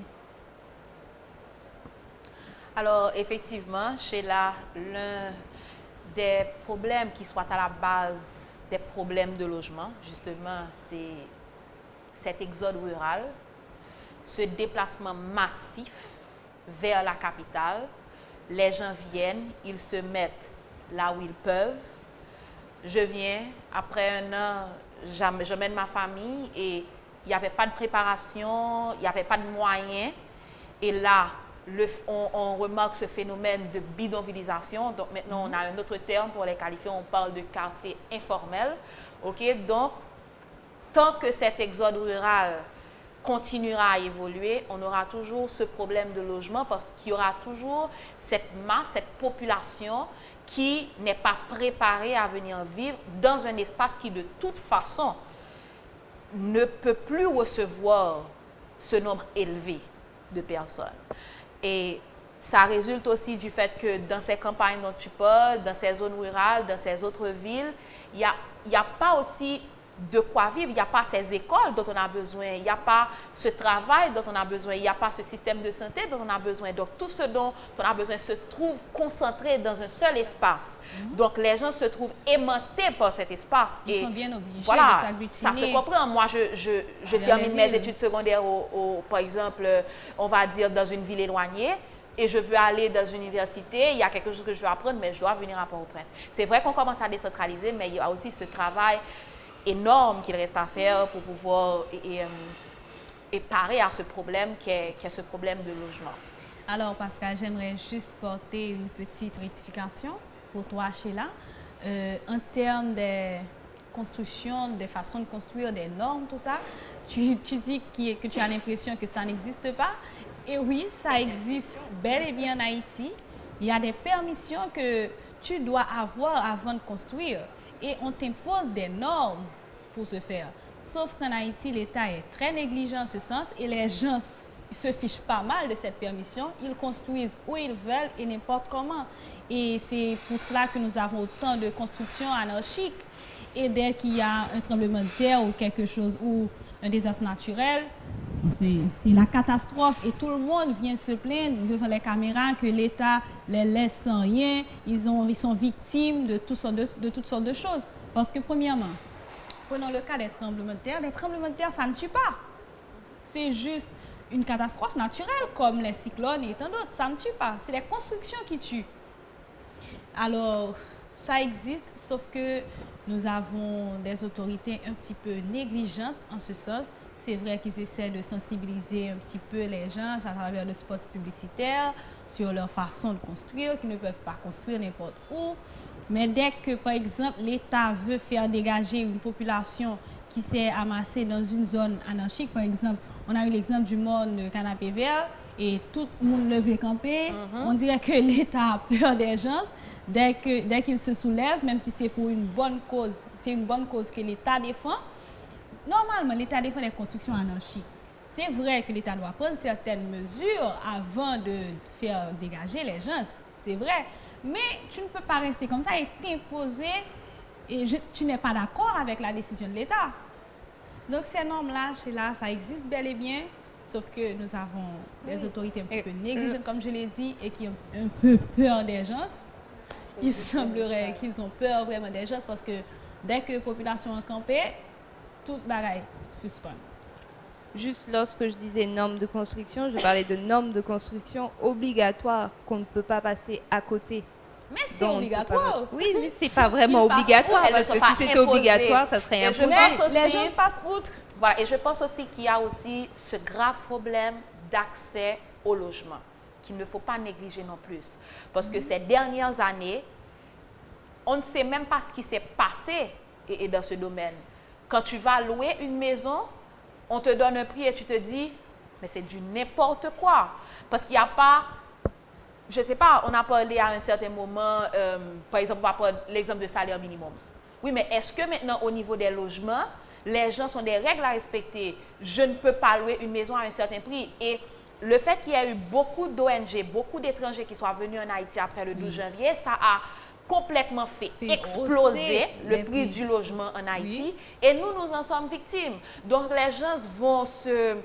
Speaker 2: Alors, effectivement, Sheila, l'un des problèmes qui soit à la base des problèmes de logement, justement, c'est cet exode rural, ce déplacement massif vers la capitale. Les gens viennent, ils se mettent là où ils peuvent. Je viens, après un an, j'emmène ma famille et il n'y avait pas de préparation, il n'y avait pas de moyens. Et là, on remarque ce phénomène de bidonvillisation. Donc maintenant, on a un autre terme pour les qualifier, on parle de quartier informel. Okay? Donc, tant que cet exode rural continuera à évoluer, on aura toujours ce problème de logement parce qu'il y aura toujours cette masse, cette population qui n'est pas préparée à venir vivre dans un espace qui, de toute façon, ne peut plus recevoir ce nombre élevé de personnes. Et ça résulte aussi du fait que dans ces campagnes dont tu parles, dans ces zones rurales, dans ces autres villes, il n'y a pas aussi de quoi vivre, il n'y a pas ces écoles dont on a besoin, il n'y a pas ce travail dont on a besoin, il n'y a pas ce système de santé dont on a besoin. Donc tout ce dont on a besoin se trouve concentré dans un seul espace. Donc les gens se trouvent aimantés par cet espace.
Speaker 1: Ils sont bien obligés
Speaker 2: voilà,
Speaker 1: de s'agglutiner.
Speaker 2: ça se comprend. Moi, je termine mes études secondaires, par exemple, on va dire dans une ville éloignée, et je veux aller dans une université, il y a quelque chose que je veux apprendre, mais je dois venir à Port-au-Prince. C'est vrai qu'on commence à décentraliser, mais il y a aussi ce travail énorme qu'il reste à faire pour pouvoir parer à ce problème qui est ce problème de logement.
Speaker 1: Alors, Pascal, j'aimerais juste porter une petite rectification pour toi, Sheila. En termes de construction, des façons de construire, des normes, tout ça, tu dis que tu as l'impression que ça n'existe pas. Et oui, ça existe bel et bien en Haïti. Il y a des permissions que tu dois avoir avant de construire. Et on t'impose des normes pour ce faire. Sauf qu'en Haïti, l'État est très négligent en ce sens et les gens se fichent pas mal de cette permission. Ils construisent où ils veulent et n'importe comment. Et c'est pour cela que nous avons autant de constructions anarchiques. Et dès qu'il y a un tremblement de terre ou quelque chose, ou un désastre naturel, c'est la catastrophe et tout le monde vient se plaindre devant les caméras que l'État les laisse sans rien. Ils sont victimes de toutes sortes de choses. Parce que premièrement, prenons le cas des tremblements de terre. Les tremblements de terre, ça ne tue pas. C'est juste une catastrophe naturelle comme les cyclones et tant d'autres. Ça ne tue pas. C'est les constructions qui tuent. Alors, ça existe, sauf que nous avons des autorités un petit peu négligentes en ce sens. C'est vrai qu'ils essaient de sensibiliser un petit peu les gens à travers le spot publicitaire sur leur façon de construire, qu'ils ne peuvent pas construire n'importe où. Mais dès que, par exemple, l'État veut faire dégager une population qui s'est amassée dans une zone anarchique, par exemple, on a eu l'exemple du monde de Canapé Vert et tout le monde levé camper. On dirait que l'État a peur des gens. Dès qu'il se soulève, même si c'est pour une bonne cause, c'est une bonne cause que l'État défend. Normalement, l'État défend les constructions anarchiques. c'est vrai que l'État doit prendre certaines mesures avant de faire dégager les gens, c'est vrai. Mais tu ne peux pas rester comme ça et t'imposer et tu n'es pas d'accord avec la décision de l'État. Donc ces normes-là, ça existe bel et bien, sauf que nous avons des autorités un petit peu négligentes, comme je l'ai dit, et qui ont un peu peur des gens. Il semblerait qu'ils ont peur vraiment des gens parce que dès que la population est campée, toute bagaille suspend.
Speaker 15: Juste lorsque je disais normes de construction, je parlais de normes de construction obligatoires qu'on ne peut pas passer à côté.
Speaker 1: Mais c'est obligatoire.
Speaker 15: Oui, mais c'est pas vraiment obligatoire parce que si c'était obligatoire, ça serait imposé.
Speaker 1: Les gens passent outre.
Speaker 2: Voilà, et je pense aussi qu'il y a aussi ce grave problème d'accès au logement qu'il ne faut pas négliger non plus. Parce que ces dernières années, on ne sait même pas ce qui s'est passé dans ce domaine. Quand tu vas louer une maison, on te donne un prix et tu te dis, mais c'est du n'importe quoi. Parce qu'il n'y a pas, je ne sais pas, on a parlé à un certain moment, par exemple, on va prendre l'exemple de salaire minimum. Oui, mais est-ce que maintenant, au niveau des logements, les gens ont des règles à respecter? Je ne peux pas louer une maison à un certain prix. Et le fait qu'il y ait eu beaucoup d'ONG, beaucoup d'étrangers qui soient venus en Haïti après le 12 janvier, ça a complètement fait exploser le prix du logement en Haïti. Et nous en sommes victimes. Donc, les gens vont se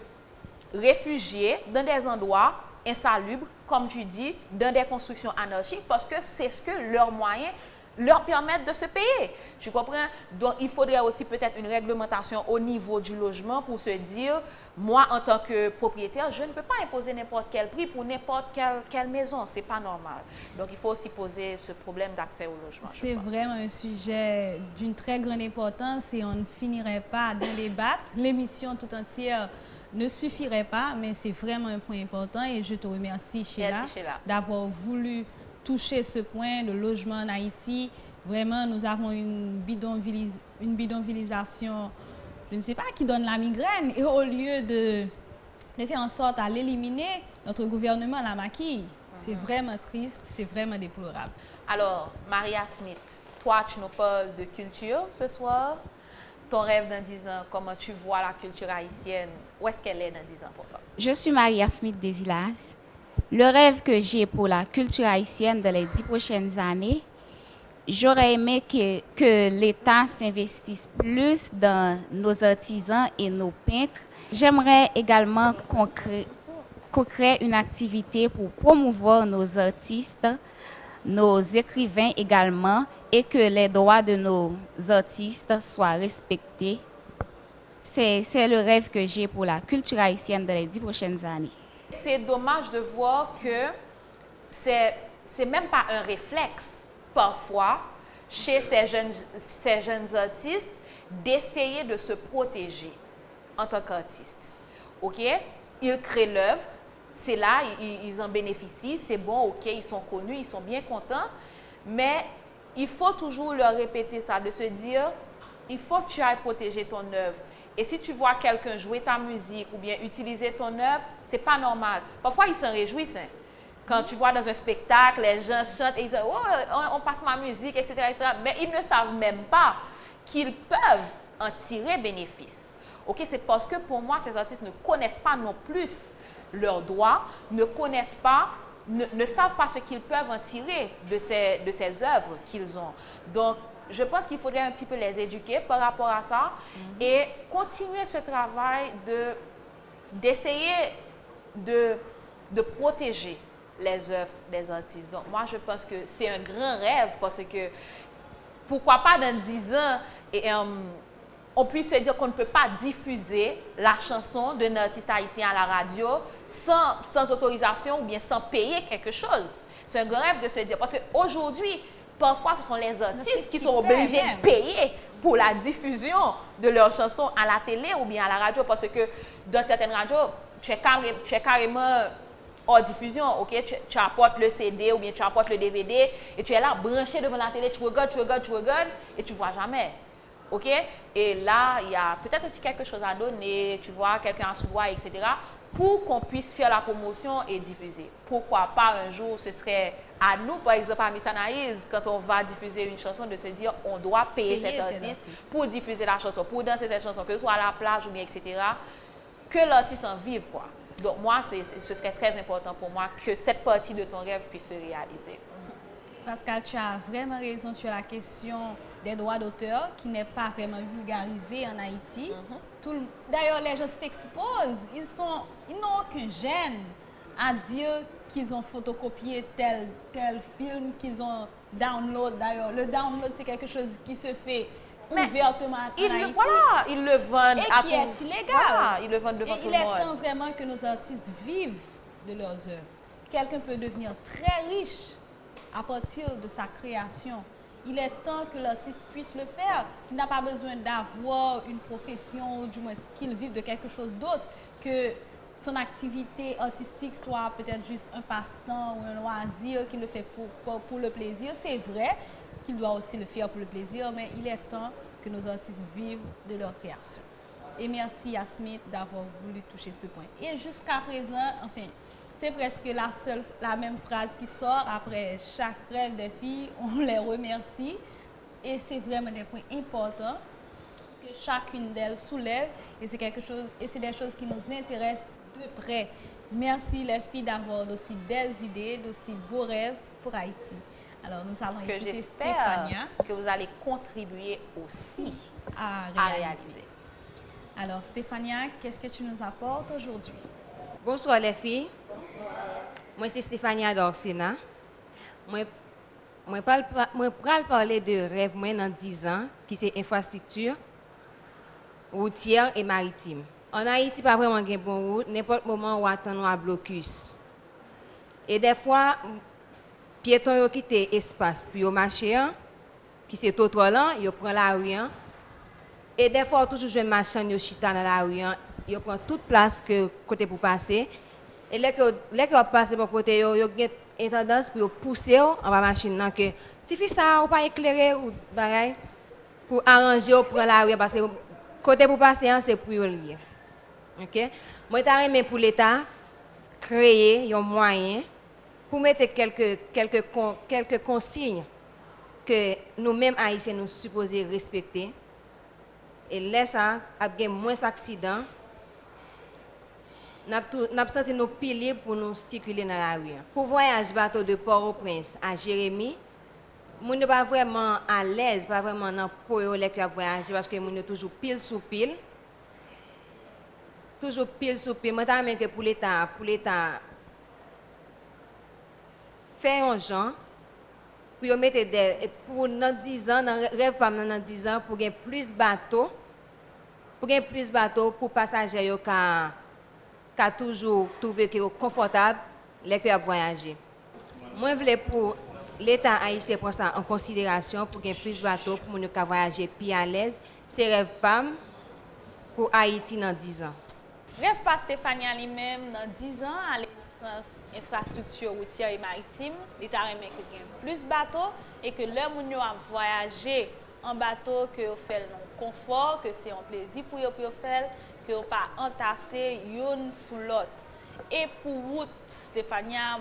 Speaker 2: réfugier dans des endroits insalubres, comme tu dis, dans des constructions anarchiques, parce que c'est ce que leurs moyens leur permettent de se payer. Tu comprends? Donc, il faudrait aussi peut-être une réglementation au niveau du logement pour se dire, moi, en tant que propriétaire, je ne peux pas imposer n'importe quel prix pour n'importe quelle maison. Ce n'est pas normal. Donc, il faut aussi poser ce problème d'accès au logement.
Speaker 1: C'est vraiment un sujet d'une très grande importance et on ne finirait pas de débattre. L'émission tout entière ne suffirait pas, mais c'est vraiment un point important et je te remercie, Sheila, d'avoir voulu toucher ce point, le logement en Haïti. Vraiment, nous avons une bidonvillisation, je ne sais pas, qui donne la migraine. Et au lieu de faire en sorte à l'éliminer, notre gouvernement la maquille. C'est vraiment triste, c'est vraiment déplorable.
Speaker 2: Alors, Maria Smith, toi, tu nous parles de culture ce soir. Ton rêve dans 10 ans, comment tu vois la culture haïtienne? Où est-ce qu'elle est dans 10 ans pour toi?
Speaker 16: Je suis Maria Smith Desilas. Le rêve que j'ai pour la culture haïtienne dans les 10 prochaines années, j'aurais aimé que l'État s'investisse plus dans nos artisans et nos peintres. J'aimerais également qu'on crée une activité pour promouvoir nos artistes, nos écrivains également, et que les droits de nos artistes soient respectés. C'est le rêve que j'ai pour la culture haïtienne dans les 10 prochaines années.
Speaker 2: C'est dommage de voir que c'est même pas un réflexe, parfois, chez ces jeunes artistes, d'essayer de se protéger en tant qu'artiste. OK? Ils créent l'œuvre, c'est là, ils en bénéficient, c'est bon, OK, ils sont connus, ils sont bien contents, mais il faut toujours leur répéter ça, de se dire, il faut que tu ailles protéger ton œuvre. Et si tu vois quelqu'un jouer ta musique ou bien utiliser ton œuvre, c'est pas normal. Parfois, ils s'en réjouissent. Hein. Quand tu vois dans un spectacle, les gens chantent et ils disent « Oh, on passe ma musique, etc. etc. » Mais ils ne savent même pas qu'ils peuvent en tirer bénéfice. Okay? C'est parce que pour moi, ces artistes ne connaissent pas non plus leurs droits, ne connaissent pas, ne savent pas ce qu'ils peuvent en tirer de ces œuvres qu'ils ont. Donc, je pense qu'il faudrait un petit peu les éduquer par rapport à ça et continuer ce travail d'essayer de protéger les œuvres des artistes. Donc, moi, je pense que c'est un grand rêve parce que, pourquoi pas dans 10 ans, on puisse se dire qu'on ne peut pas diffuser la chanson d'un artiste haïtien à la radio sans autorisation ou bien sans payer quelque chose. C'est un grand rêve de se dire, parce qu'aujourd'hui, parfois, ce sont les artistes qui sont obligés de payer pour la diffusion de leurs chansons à la télé ou bien à la radio, parce que dans certaines radios, tu es carrément hors diffusion, ok? Tu apportes le CD ou bien tu apportes le DVD et tu es là branché devant la télé, tu regardes et tu ne vois jamais. Ok? Et là, il y a peut-être un petit quelque chose à donner, tu vois, quelqu'un à sous-bois, etc., pour qu'on puisse faire la promotion et diffuser. Pourquoi pas un jour, ce serait à nous, par exemple, à Miss Anaïs, quand on va diffuser une chanson, de se dire on doit payer cet artiste pour diffuser la chanson, pour danser cette chanson, que ce soit à la plage ou bien, etc. que l'artiste en vive, quoi. Donc moi, ce serait très important pour moi que cette partie de ton rêve puisse se réaliser.
Speaker 1: Pascal, tu as vraiment raison sur la question des droits d'auteur qui n'est pas vraiment vulgarisé en Haïti. D'ailleurs, les gens s'exposent, ils n'ont aucun gêne à dire qu'ils ont photocopié tel film, qu'ils ont download. D'ailleurs, le download, c'est quelque chose qui se fait ouvertement en Haïti.
Speaker 2: Voilà, ils le vendent
Speaker 1: et qui est illégal.
Speaker 2: Voilà, ils le vendent devant tout le monde.
Speaker 1: Il est temps vraiment que nos artistes vivent de leurs œuvres. Quelqu'un peut devenir très riche à partir de sa création. Il est temps que l'artiste puisse le faire. Il n'a pas besoin d'avoir une profession, ou du moins qu'il vive de quelque chose d'autre, que son activité artistique soit peut-être juste un passe-temps ou un loisir qu'il le fait pour le plaisir. C'est vrai qu'il doit aussi le faire pour le plaisir, mais il est temps que nos artistes vivent de leur création. Et merci Yasmine d'avoir voulu toucher ce point. Et jusqu'à présent, enfin, c'est presque la même phrase qui sort après chaque rêve des filles. On les remercie. Et c'est vraiment des points importants que chacune d'elles soulève. Et c'est des choses qui nous intéressent de près. Merci les filles d'avoir d'aussi belles idées, d'aussi beaux rêves pour Haïti. Alors nous allons écouter Stéphania.
Speaker 2: Que vous allez contribuer aussi
Speaker 1: à réaliser. Alors Stéphania, qu'est-ce que tu nous apportes aujourd'hui?
Speaker 17: Bonsoir les filles. Moi c'est Stéphania Dorsena. Moi parler de rêve moi dans 10 ans qui c'est infrastructure routière et maritime. En Haïti pas vraiment gain bon route, n'importe moment on attend un blocus. Et des fois piétons yo quitte espace puis au marché qui c'est trottoir là, yo prend la rue. Et des fois toujours jeune machin yo chita dans la rue, yo prend toute place que côté pour passer. Et là que passer par côté yo une tendance pour pousser en bas machine là que tu fais ça ou pas éclairer ou bagaille pour arranger ou prendre la rue parce que côté pour passer c'est pour yo lié. OK? Moi t'a aimé pour l'état créer un moyen pour mettre quelques consignes que nous-mêmes haïtiens nous supposés respecter et laisse ça a moins d'accidents. N'a senti nos piliers pour nous circuler dans la rue. Pour voyage bateau de Port-au-Prince à Jérémie, nous ne pas vraiment à l'aise, pas vraiment dans pour les voyager parce que nous sommes toujours pile sous pile. Toujours pile sous pile. Moi t'aime que pour l'état faire un genre pour mettre pour dans 10 ans dans rêve pas dans 10 ans pour gagner plus bateau pour passagers yo ka toujours trouver que confortable les que voyager. Moi voulais pour l'état haïtien prendre ça en considération pour gagner plus bateau pour nous voyager plus à l'aise. C'est rêve PAM pour Haïti dans 10 ans.
Speaker 1: Rêve pas Stéphania lui-même dans 10 ans à l'essence infrastructure routière et maritime, l'État remet que gagne plus bateaux et que l'heure où nous a voyagé en bateau que vous fait dans confort, que c'est un plaisir pour vous faire, que vous pas entasser une sous l'autre. Et pour route Stéphania,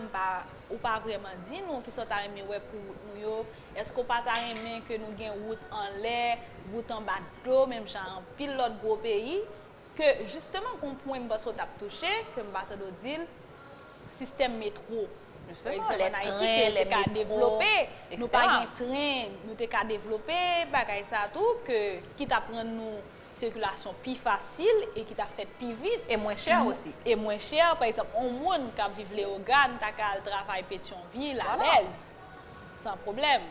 Speaker 1: ou pas vraiment dit nous qui sont arrêtés ouais pour nous est-ce qu'on pas arrêté que nous gagne route en l'air, route en bateau même genre pile l'autre gros pays que justement qu'on point parce qu'on t'a touché que bateau d'île système métro. Justement, les Haïti les cas développé, nous pas un train, nous t'es qu'à développer bagay ça tout que qui t'apprend nous circulation plus facile et qui t'a fait plus vite et moins cher aussi. Et moins cher par exemple, on monde qui vivent les organes, t'as qu'à travailler Pétionville à l'aise sans problème.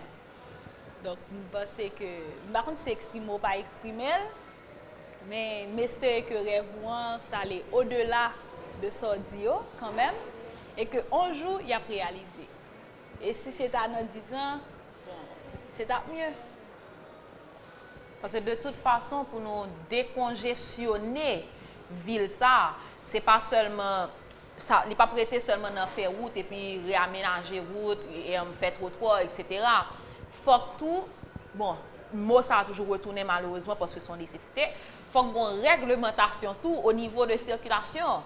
Speaker 1: Donc je pense que par contre c'est exprimer ou pas exprimer mais j'espère que rêve ça aller au-delà de Sordio quand même. Et qu'un jour, il a réalisé. Et si c'est à nos 10 ans, bon, c'est à mieux.
Speaker 2: Parce que de toute façon, pour nous décongestionner ville ça, c'est pas seulement ça, n'est pas prêté seulement dans faire route et puis réaménager route et faire trottoir, etc. Faut que tout, bon, moi ça a toujours retourné malheureusement parce que c'est une nécessité. Faut que bon réglementation tout au niveau de circulation.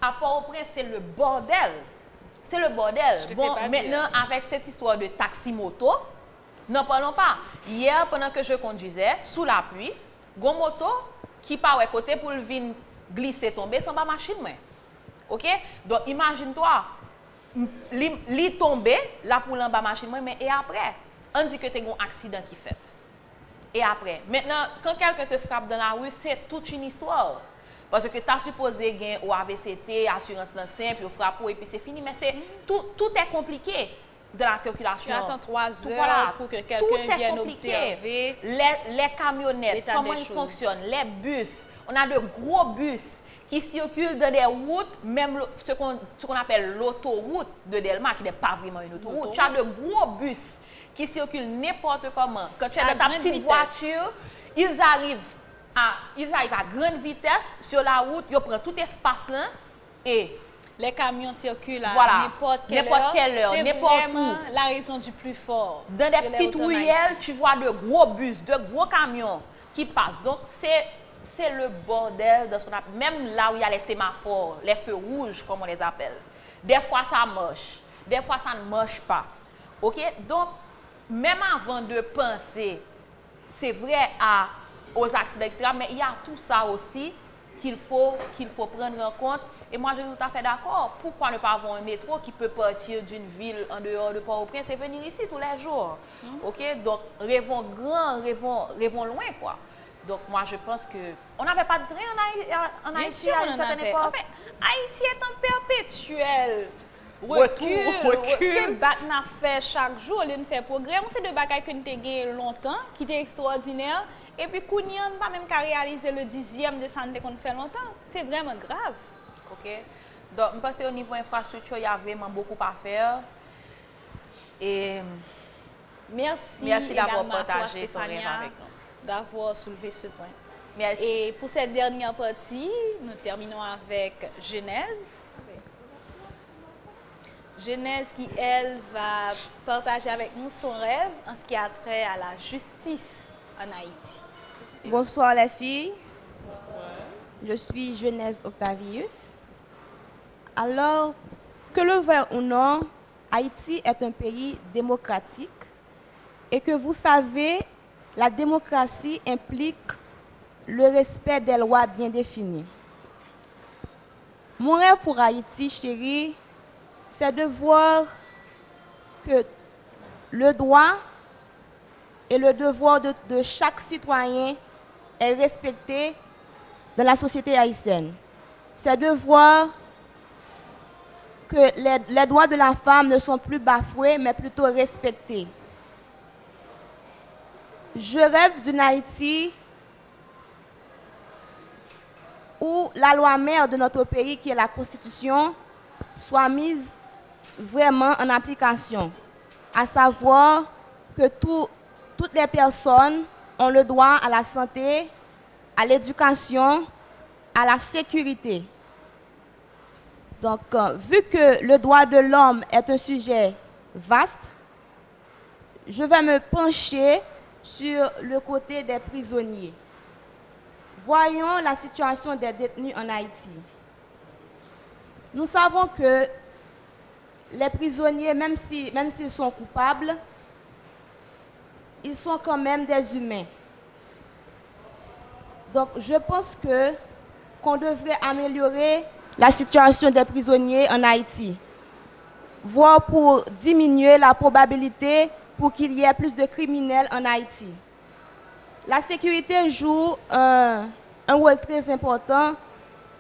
Speaker 2: À Port-au-Prince, c'est le bordel. C'est le bordel. Bon, maintenant, avec cette histoire de taxi-moto, n'en parlons pas. Hier, pendant que je conduisais, sous la pluie, une moto qui part à côté pour venir glisser, tomber, sans pas machine. OK? Donc, imagine-toi, li tomber, là pour l'en bas machine, mais et après, on dit que tu as un accident qui fait. Et après, maintenant, quand quelqu'un te frappe dans la rue, c'est toute une histoire. Parce que tu as supposé gagner au AVCT, assurance simple, au frappe, et puis c'est fini. Mais tout est compliqué dans la circulation.
Speaker 1: Tu attends 3 heures
Speaker 2: voilà,
Speaker 1: pour que quelqu'un vienne observer.
Speaker 2: Les camionnettes, comment ils fonctionnent, les bus. On a de gros bus qui circulent dans des routes, même ce qu'on appelle l'autoroute de Delma, qui n'est pas vraiment une autoroute. Tu as de gros bus qui circulent n'importe comment. Quand tu es dans ta petite voiture, ils arrivent à grande vitesse sur la route, ils prennent tout espace là et
Speaker 1: les camions circulent à
Speaker 2: voilà,
Speaker 1: n'importe quelle heure,
Speaker 2: n'importe où.
Speaker 1: La raison du plus fort.
Speaker 2: Dans des petites ruelles, tu vois de gros bus, de gros camions qui passent. Donc c'est le bordel de ce qu'on appelle, même là où il y a les sémaphores, les feux rouges comme on les appelle. Des fois ça marche, des fois ça ne marche pas. OK? Donc même avant de penser, c'est vrai aux accidents extrêmes, mais il y a tout ça aussi qu'il faut prendre en compte. Et moi, je suis tout à fait d'accord. Pourquoi ne pas avoir un métro qui peut partir d'une ville en dehors de Port-au-Prince et venir ici tous les jours? OK? Donc, rêvons grand, rêvons loin, quoi. Donc, moi, je pense qu'on n'avait pas de train en Haïti à une certaine époque.
Speaker 1: En fait, Haïti est en perpétuel recul. C'est bac n'a fait chaque jour, il fait progrès. C'est de bagages que nous avons gagné longtemps, qui étaient extraordinaires. Et puis, qu'on n'y a pas même qu'à réaliser le 10e de santé qu'on fait longtemps. C'est vraiment grave.
Speaker 2: OK. Donc, je pense qu'au niveau infrastructure, il y a vraiment beaucoup à faire. Et
Speaker 1: merci
Speaker 2: d'avoir partagé ton rêve avec nous.
Speaker 1: D'avoir soulevé ce point.
Speaker 2: Merci.
Speaker 1: Et pour cette dernière partie, nous terminons avec Genèse. Genèse qui, elle, va partager avec nous son rêve en ce qui a trait à la justice en Haïti.
Speaker 18: Bonsoir les filles. Bonsoir. Je suis Genèse Octavius. Alors, que le veuille ou non, Haïti est un pays démocratique et que vous savez, la démocratie implique le respect des lois bien définies. Mon rêve pour Haïti, chérie, c'est de voir que le droit et le devoir de chaque citoyen est respecté dans la société haïtienne. C'est de voir que les droits de la femme ne sont plus bafoués, mais plutôt respectés. Je rêve d'une Haïti où la loi mère de notre pays, qui est la Constitution, soit mise vraiment en application, à savoir que toutes les personnes ont le droit à la santé, à l'éducation, à la sécurité. Donc, vu que le droit de l'homme est un sujet vaste, je vais me pencher sur le côté des prisonniers. Voyons la situation des détenus en Haïti. Nous savons que les prisonniers, même s'ils sont coupables, ils sont quand même des humains. Donc, je pense qu'on devrait améliorer la situation des prisonniers en Haïti, voire pour diminuer la probabilité pour qu'il y ait plus de criminels en Haïti. La sécurité joue un rôle très important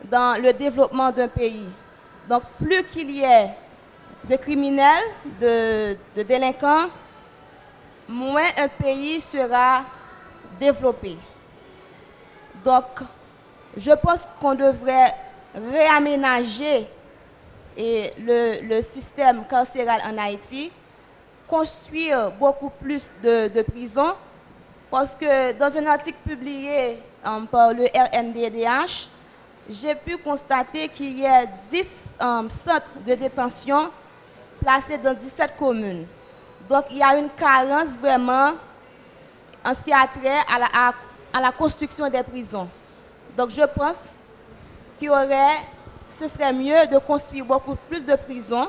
Speaker 18: dans le développement d'un pays. Donc, plus qu'il y ait de criminels, de délinquants, moins un pays sera développé. Donc, je pense qu'on devrait réaménager le système carcéral en Haïti, construire beaucoup plus de prisons, parce que dans un article publié par le RNDDH, j'ai pu constater qu'il y a 10 centres de détention placés dans 17 communes. Donc, il y a une carence vraiment en ce qui a trait à la construction des prisons. Donc, je pense ce serait mieux de construire beaucoup plus de prisons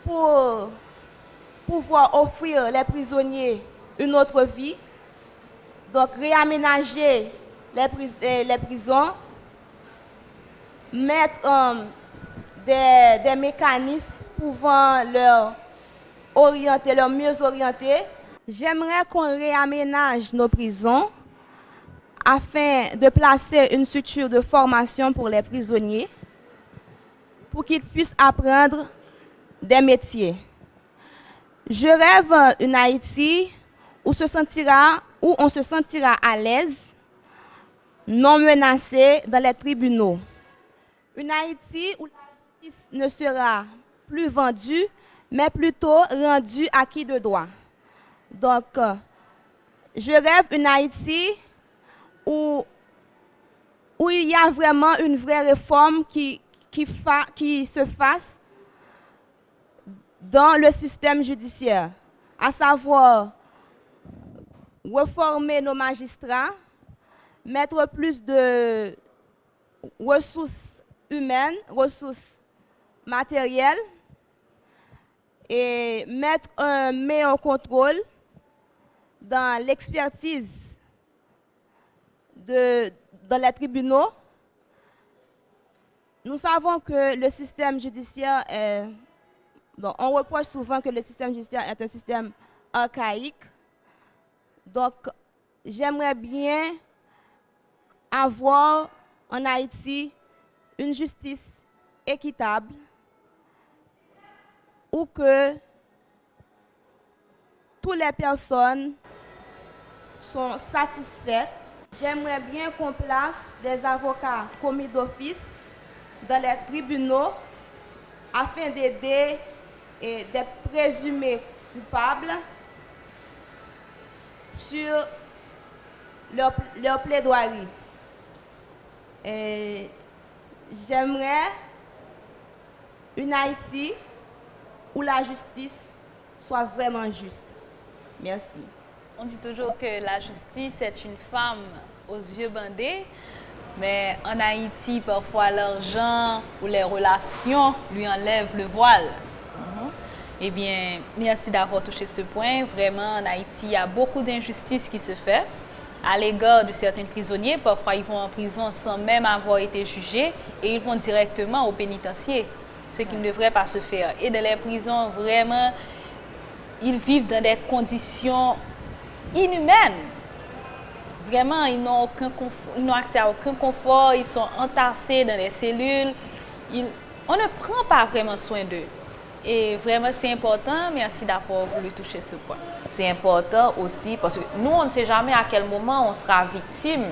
Speaker 18: pour pouvoir offrir les prisonniers une autre vie. Donc, réaménager les prisons mettre des mécanismes pouvant leur mieux orienter. J'aimerais qu'on réaménage nos prisons afin de placer une structure de formation pour les prisonniers pour qu'ils puissent apprendre des métiers. Je rêve une Haïti où on se sentira à l'aise, non menacé dans les tribunaux. Une Haïti où la justice ne sera plus vendue, mais plutôt rendue acquis de droit. Donc, je rêve une Haïti où il y a vraiment une vraie réforme qui se fasse dans le système judiciaire, à savoir reformer nos magistrats, mettre plus de ressources humaines, ressources matérielles et mettre un meilleur contrôle dans l'expertise dans les tribunaux. Nous savons que le système judiciaire est... Donc, on reproche souvent que le système judiciaire est un système archaïque. Donc, j'aimerais bien avoir en Haïti une justice équitable où que toutes les personnes sont satisfaites. J'aimerais bien qu'on place des avocats commis d'office dans les tribunaux afin d'aider des présumés coupables sur leur plaidoirie. Et j'aimerais une Haïti où la justice soit vraiment juste. Merci.
Speaker 1: On dit toujours que la justice est une femme aux yeux bandés, mais en Haïti, parfois l'argent ou les relations lui enlèvent le voile. Eh bien, merci d'avoir touché ce point. Vraiment, en Haïti, il y a beaucoup d'injustices qui se font à l'égard de certains prisonniers. Parfois, ils vont en prison sans même avoir été jugés et ils vont directement au pénitencier, ce qui ne devrait pas se faire. Et dans les prisons, vraiment, ils vivent dans des conditions inhumaines. Vraiment, ils n'ont accès à aucun confort, ils sont entassés dans les cellules. On ne prend pas vraiment soin d'eux. Et vraiment, c'est important. Merci d'avoir voulu toucher ce point.
Speaker 2: C'est important aussi parce que nous, on ne sait jamais à quel moment on sera victime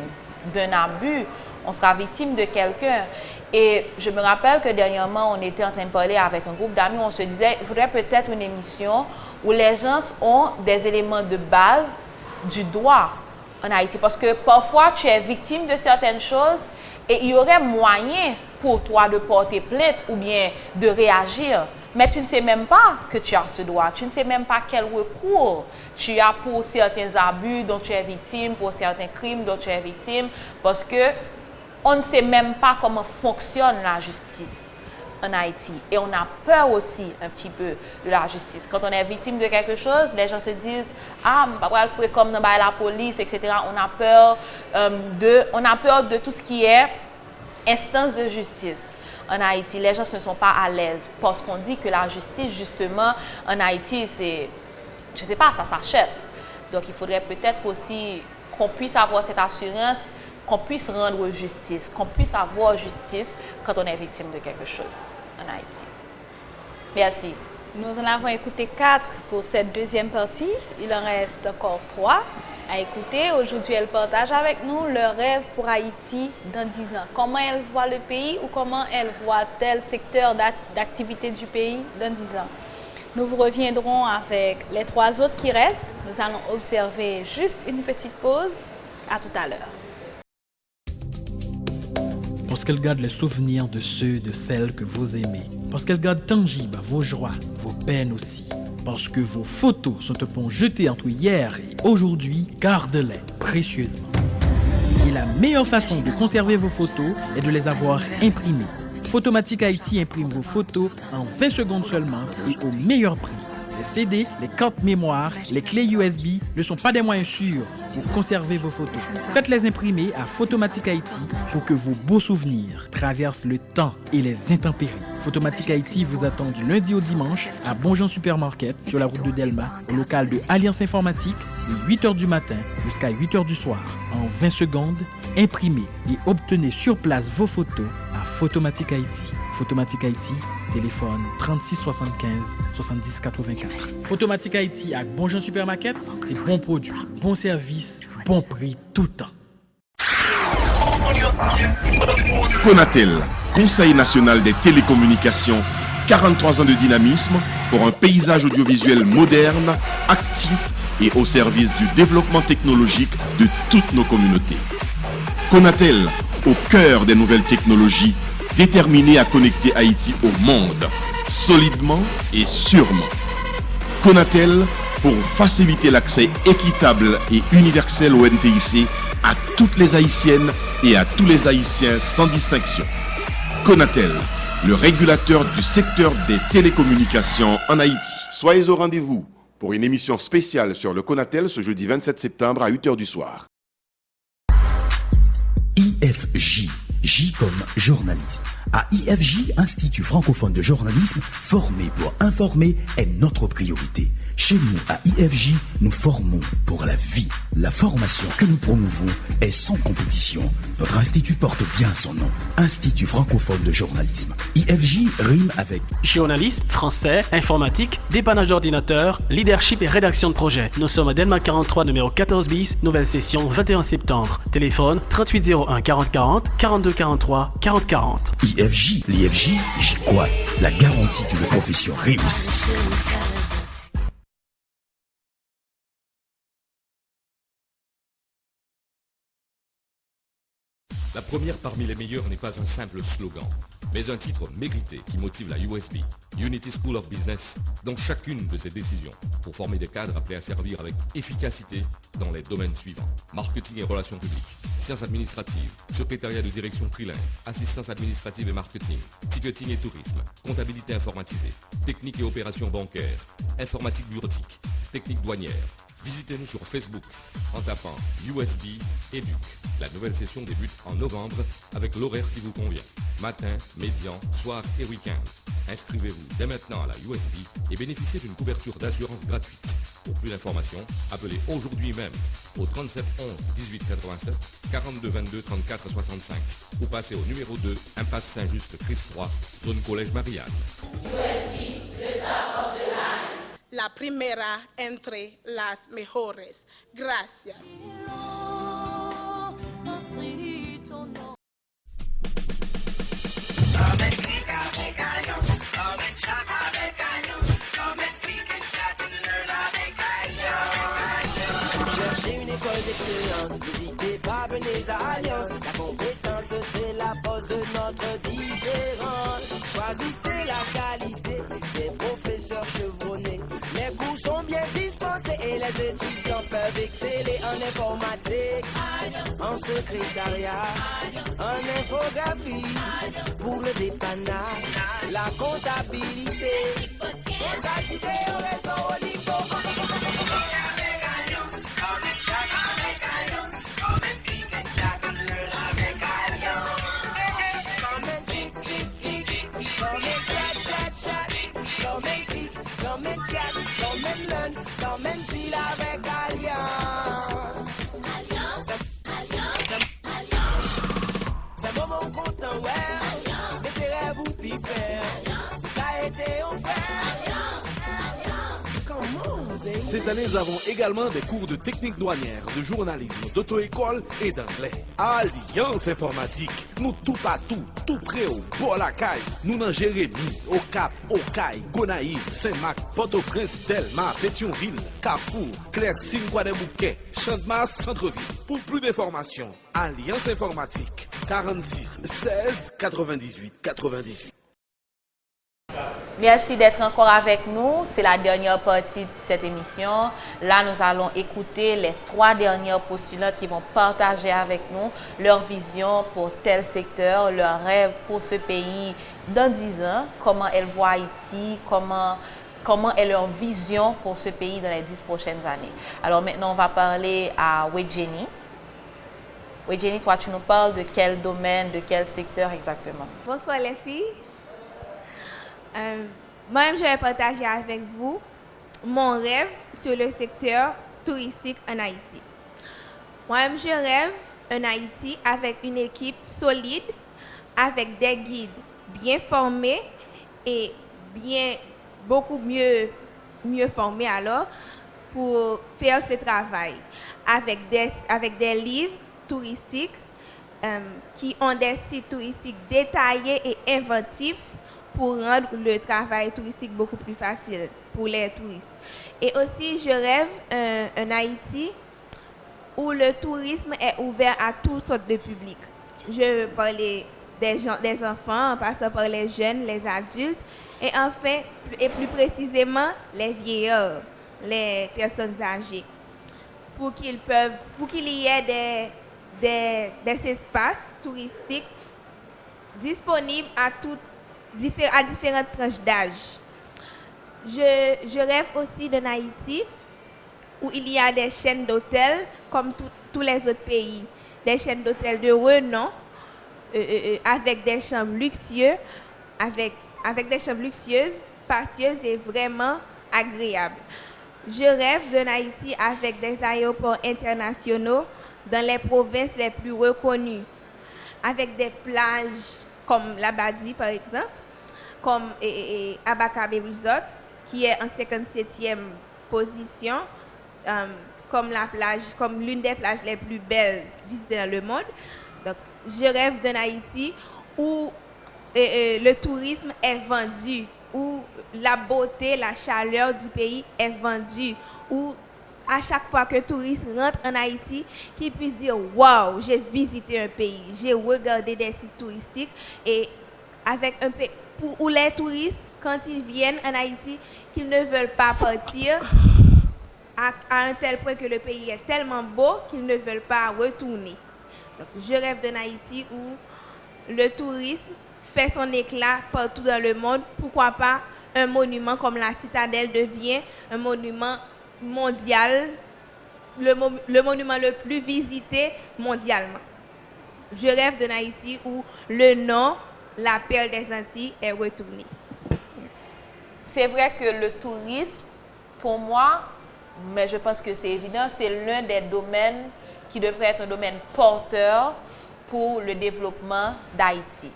Speaker 2: d'un abus, on sera victime de quelqu'un. Et je me rappelle que dernièrement, on était en train de parler avec un groupe d'amis, on se disait qu'il faudrait peut-être une émission où les gens ont des éléments de base du droit en Haïti. Parce que parfois, tu es victime de certaines choses et il y aurait moyen pour toi de porter plainte ou bien de réagir. Mais tu ne sais même pas que tu as ce droit. Tu ne sais même pas quel recours tu as pour certains abus dont tu es victime, pour certains crimes dont tu es victime, parce que on ne sait même pas comment fonctionne la justice en Haïti. Et on a peur aussi un petit peu de la justice. Quand on est victime de quelque chose, les gens se disent « Ah, il faut comme dans la police, etc. » On a peur de tout ce qui est instance de justice. En Haïti, les gens ne sont pas à l'aise parce qu'on dit que la justice, justement, en Haïti, c'est, je ne sais pas, ça s'achète. Donc, il faudrait peut-être aussi qu'on puisse avoir cette assurance, qu'on puisse rendre justice, qu'on puisse avoir justice quand on est victime de quelque chose en Haïti. Merci.
Speaker 1: Nous en avons écouté 4 pour cette deuxième partie. Il en reste encore 3 à écouter. Aujourd'hui, elle partage avec nous leur rêve pour Haïti dans 10 ans. Comment elle voit le pays ou comment elle voit tel secteur d'activité du pays dans 10 ans. Nous vous reviendrons avec les 3 autres qui restent. Nous allons observer juste une petite pause. À tout à l'heure.
Speaker 6: Parce qu'elle garde les souvenirs de ceux, de celles que vous aimez. Parce qu'elle garde tangibles vos joies, vos peines aussi. Parce que vos photos sont un pont jeté entre hier et aujourd'hui, garde-les précieusement. Et la meilleure façon de conserver vos photos est de les avoir imprimées. Photomatique Haïti imprime vos photos en 20 secondes seulement et au meilleur prix. les CD, les cartes mémoire, les clés USB ne sont pas des moyens sûrs pour conserver vos photos. Faites-les imprimer à Photomatic Haïti pour que vos beaux souvenirs traversent le temps et les intempéries. Photomatic Haïti vous attend du lundi au dimanche à Bonjean Supermarket sur la route de Delma, au local de Alliance Informatique, de 8h du matin jusqu'à 8h du soir. En 20 secondes, imprimez et obtenez sur place vos photos à Photomatic Haïti. Photomatic Haïti, téléphone 36 75 70 84. Photomatic Haïti avec Bonjean Supermarket, c'est bon produit, bon service, bon prix tout le temps.
Speaker 7: Conatel, Conseil national des télécommunications, 43 ans de dynamisme pour un paysage audiovisuel moderne, actif et au service du développement technologique de toutes nos communautés. Conatel, au cœur des nouvelles technologies, déterminé à connecter Haïti au monde, solidement et sûrement. Conatel, pour faciliter l'accès équitable et universel au NTIC à toutes les Haïtiennes et à tous les Haïtiens sans distinction. Conatel, le régulateur du secteur des télécommunications en Haïti. Soyez au rendez-vous pour une émission spéciale sur le Conatel ce jeudi 27 septembre à 8h du soir.
Speaker 9: IFJ, J comme journaliste. À IFJ, Institut francophone de journalisme, former pour informer est notre priorité. Chez nous, à IFJ, nous formons pour la vie. La formation que nous promouvons est sans compétition. Notre institut porte bien son nom. Institut francophone de journalisme. IFJ rime avec
Speaker 10: journalisme, français, informatique, dépannage d'ordinateur, leadership et rédaction de projet. Nous sommes à Delma 43, numéro 14 bis, nouvelle session, 21 septembre. Téléphone 3801 40 40, 42 43, 40 40.
Speaker 9: IFJ, l'IFJ, j'y crois. La garantie d'une profession réussie.
Speaker 11: La première parmi les meilleurs n'est pas un simple slogan, mais un titre mérité qui motive la USB, Unity School of Business, dans chacune de ses décisions, pour former des cadres appelés à servir avec efficacité dans les domaines suivants. Marketing et relations publiques, sciences administratives, secrétariat de direction trilingue, assistance administrative et marketing, ticketing et tourisme, comptabilité informatisée, technique et opérations bancaires, informatique bureautique, technique douanière. Visitez-nous sur Facebook en tapant USB Educ. La nouvelle session débute en novembre avec l'horaire qui vous convient. Matin, médian, soir et week-end. Inscrivez-vous dès maintenant à la USB et bénéficiez d'une couverture d'assurance gratuite. Pour plus d'informations, appelez aujourd'hui même au 37 11 18 87 42 22 34 65 ou passez au numéro 2, impasse Saint-Just Christ 3, zone collège Marianne.
Speaker 12: USB, le top of the line. La primera entre las mejores. Gracias.
Speaker 13: Cherchez une école d'excellence, n'hésitez pas, venez à Alliance. La compétence, c'est la force de notre différence. Choisissez la qualité des professeurs chevronnés. Les cours sont bien dispensés et les étudiants peuvent exceller en informatique, en secrétariat, en infographie, pour le dépannage, la comptabilité, au réseau au niveau. Come and deal avec Alliance. C'est moment content, ouais. Mettez rêves ou pifère. Ça a été offert.
Speaker 14: Cette année, nous avons également des cours de technique douanière, de journalisme, d'auto-école et d'anglais. Alliance Informatique, nous tout partout, tout près au Bolacaille, nous dans Jérémy, au Cap, au Caille, Gonaïves, Saint-Marc, Port-au-Prince, Delma, Pétionville, Carrefour, Clercy, Guadebouquet, Champ-de-Mars, Centre-Ville. Pour plus d'informations, Alliance Informatique, 46 16 98 98.
Speaker 2: Merci d'être encore avec nous. C'est la dernière partie de cette émission. Là, nous allons écouter les 3 dernières postulantes qui vont partager avec nous leur vision pour tel secteur, leur rêve pour ce pays dans 10 ans, comment elles voient Haïti, comment comment est leur vision pour ce pays dans les 10 prochaines années. Alors maintenant, on va parler à Wedjeni. Wedjeni, toi, tu nous parles de quel domaine, de quel secteur exactement?
Speaker 19: Bonsoir les filles. Moi-même, je vais partager avec vous mon rêve sur le secteur touristique en Haïti. Moi-même, je rêve en Haïti avec une équipe solide, avec des guides bien formés et beaucoup mieux formés alors pour faire ce travail avec des livres touristiques qui ont des sites touristiques détaillés et inventifs pour rendre le travail touristique beaucoup plus facile pour les touristes. Et aussi, je rêve un Haïti où le tourisme est ouvert à toutes sortes de publics. Je veux parler des enfants, en passant par les jeunes, les adultes, et enfin, et plus précisément, les vieillards, les personnes âgées, pour qu'il y ait des espaces touristiques disponibles à différentes tranches d'âge. Je rêve aussi d'un Haïti où il y a des chaînes d'hôtels comme tous les autres pays, des chaînes d'hôtels de renom avec des chambres luxueuses, avec des chambres luxueuses, spacieuses et vraiment agréables. Je rêve d'un Haïti avec des aéroports internationaux dans les provinces les plus reconnues, avec des plages comme l'Abadi par exemple, comme Abakabe Resort, qui est en 57e position, comme l'une des plages les plus belles visitées dans le monde. Donc, je rêve d'un Haïti où le tourisme est vendu, où la beauté, la chaleur du pays est vendue, où à chaque fois qu'un touriste rentre en Haïti, qu'il puisse dire « Wow, j'ai visité un pays, j'ai regardé des sites touristiques » et avec où les touristes, quand ils viennent en Haïti, qu'ils ne veulent pas partir à un tel point que le pays est tellement beau qu'ils ne veulent pas retourner. Donc, je rêve d'un Haïti où le tourisme fait son éclat partout dans le monde. Pourquoi pas un monument comme la Citadelle devient un monument mondial, le monument le plus visité mondialement. Je rêve d'un Haïti où le nom, la perle des Antilles, est retourné.
Speaker 2: C'est vrai que le tourisme, pour moi, mais je pense que c'est évident, c'est l'un des domaines qui devrait être un domaine porteur pour le développement d'Haïti.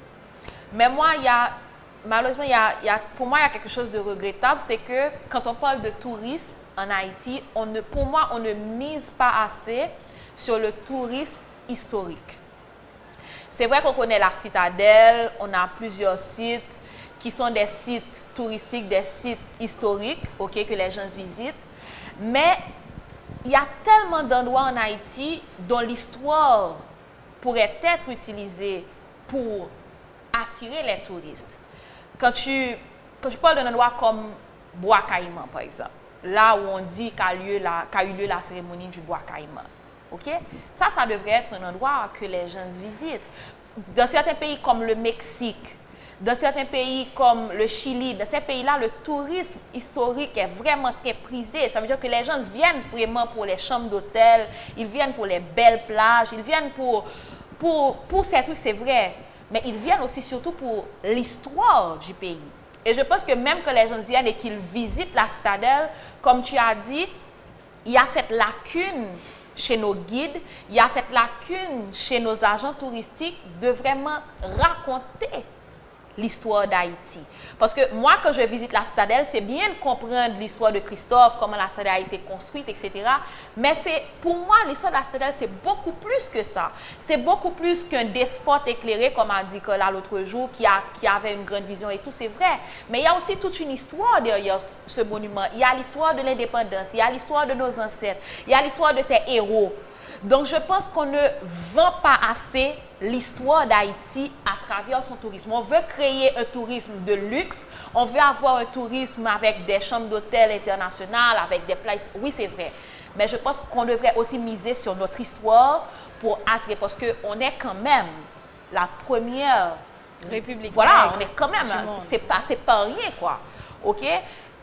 Speaker 2: Mais moi, malheureusement, pour moi, il y a quelque chose de regrettable, c'est que quand on parle de tourisme en Haïti, pour moi, on ne mise pas assez sur le tourisme historique. C'est vrai qu'on connaît la Citadelle, on a plusieurs sites qui sont des sites touristiques, des sites historiques, que les gens visitent. Mais il y a tellement d'endroits en Haïti dont l'histoire pourrait être utilisée pour attirer les touristes. Quand tu parles d'un endroit comme Bois Caïman, par exemple, là où on dit qu'a eu lieu la cérémonie du Bois Caïman, ça devrait être un endroit que les gens visitent. Dans certains pays comme le Mexique, dans certains pays comme le Chili, dans ces pays-là, le tourisme historique est vraiment très prisé. Ça veut dire que les gens viennent vraiment pour les chambres d'hôtel, ils viennent pour les belles plages, ils viennent pour ces trucs, c'est vrai. Mais ils viennent aussi surtout pour l'histoire du pays. Et je pense que même que les gens viennent et qu'ils visitent la Citadelle, comme tu as dit, il y a cette lacune chez nos guides, il y a cette lacune chez nos agents touristiques de vraiment raconter l'histoire d'Haïti. Parce que moi, quand je visite la Citadelle, c'est bien de comprendre l'histoire de Christophe, comment la Citadelle a été construite, etc. Mais pour moi, l'histoire de la Citadelle, c'est beaucoup plus que ça. C'est beaucoup plus qu'un despote éclairé, comme a dit Cola l'autre jour, qui avait une grande vision et tout, c'est vrai. Mais il y a aussi toute une histoire derrière ce monument. Il y a l'histoire de l'indépendance, il y a l'histoire de nos ancêtres, il y a l'histoire de ces héros. Donc, je pense qu'on ne vend pas assez l'histoire d'Haïti à travers son tourisme. On veut créer un tourisme de luxe, on veut avoir un tourisme avec des chambres d'hôtel internationales, avec des places. Oui, c'est vrai. Mais je pense qu'on devrait aussi miser sur notre histoire pour attirer, parce qu'on est quand même la première République. Voilà, on est quand même, c'est pas rien, quoi.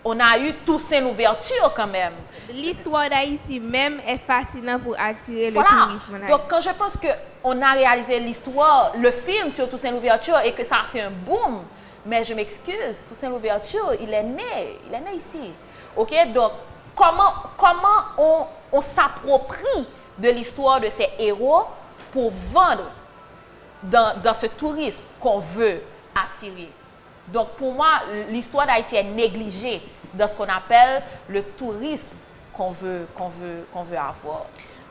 Speaker 2: on a eu Toussaint l'ouverture quand même.
Speaker 19: L'histoire d'Haïti même est fascinante pour attirer
Speaker 2: Voilà.
Speaker 19: le tourisme en Haïti.
Speaker 2: Donc quand je pense qu'on a réalisé l'histoire, le film sur Toussaint l'ouverture et que ça a fait un boom, mais je m'excuse, Toussaint l'ouverture, il est né ici. Ok, donc comment on s'approprie de l'histoire de ces héros pour vendre dans ce tourisme qu'on veut attirer. Donc pour moi, l'histoire d'Haïti est négligée dans ce qu'on appelle le tourisme qu'on veut avoir.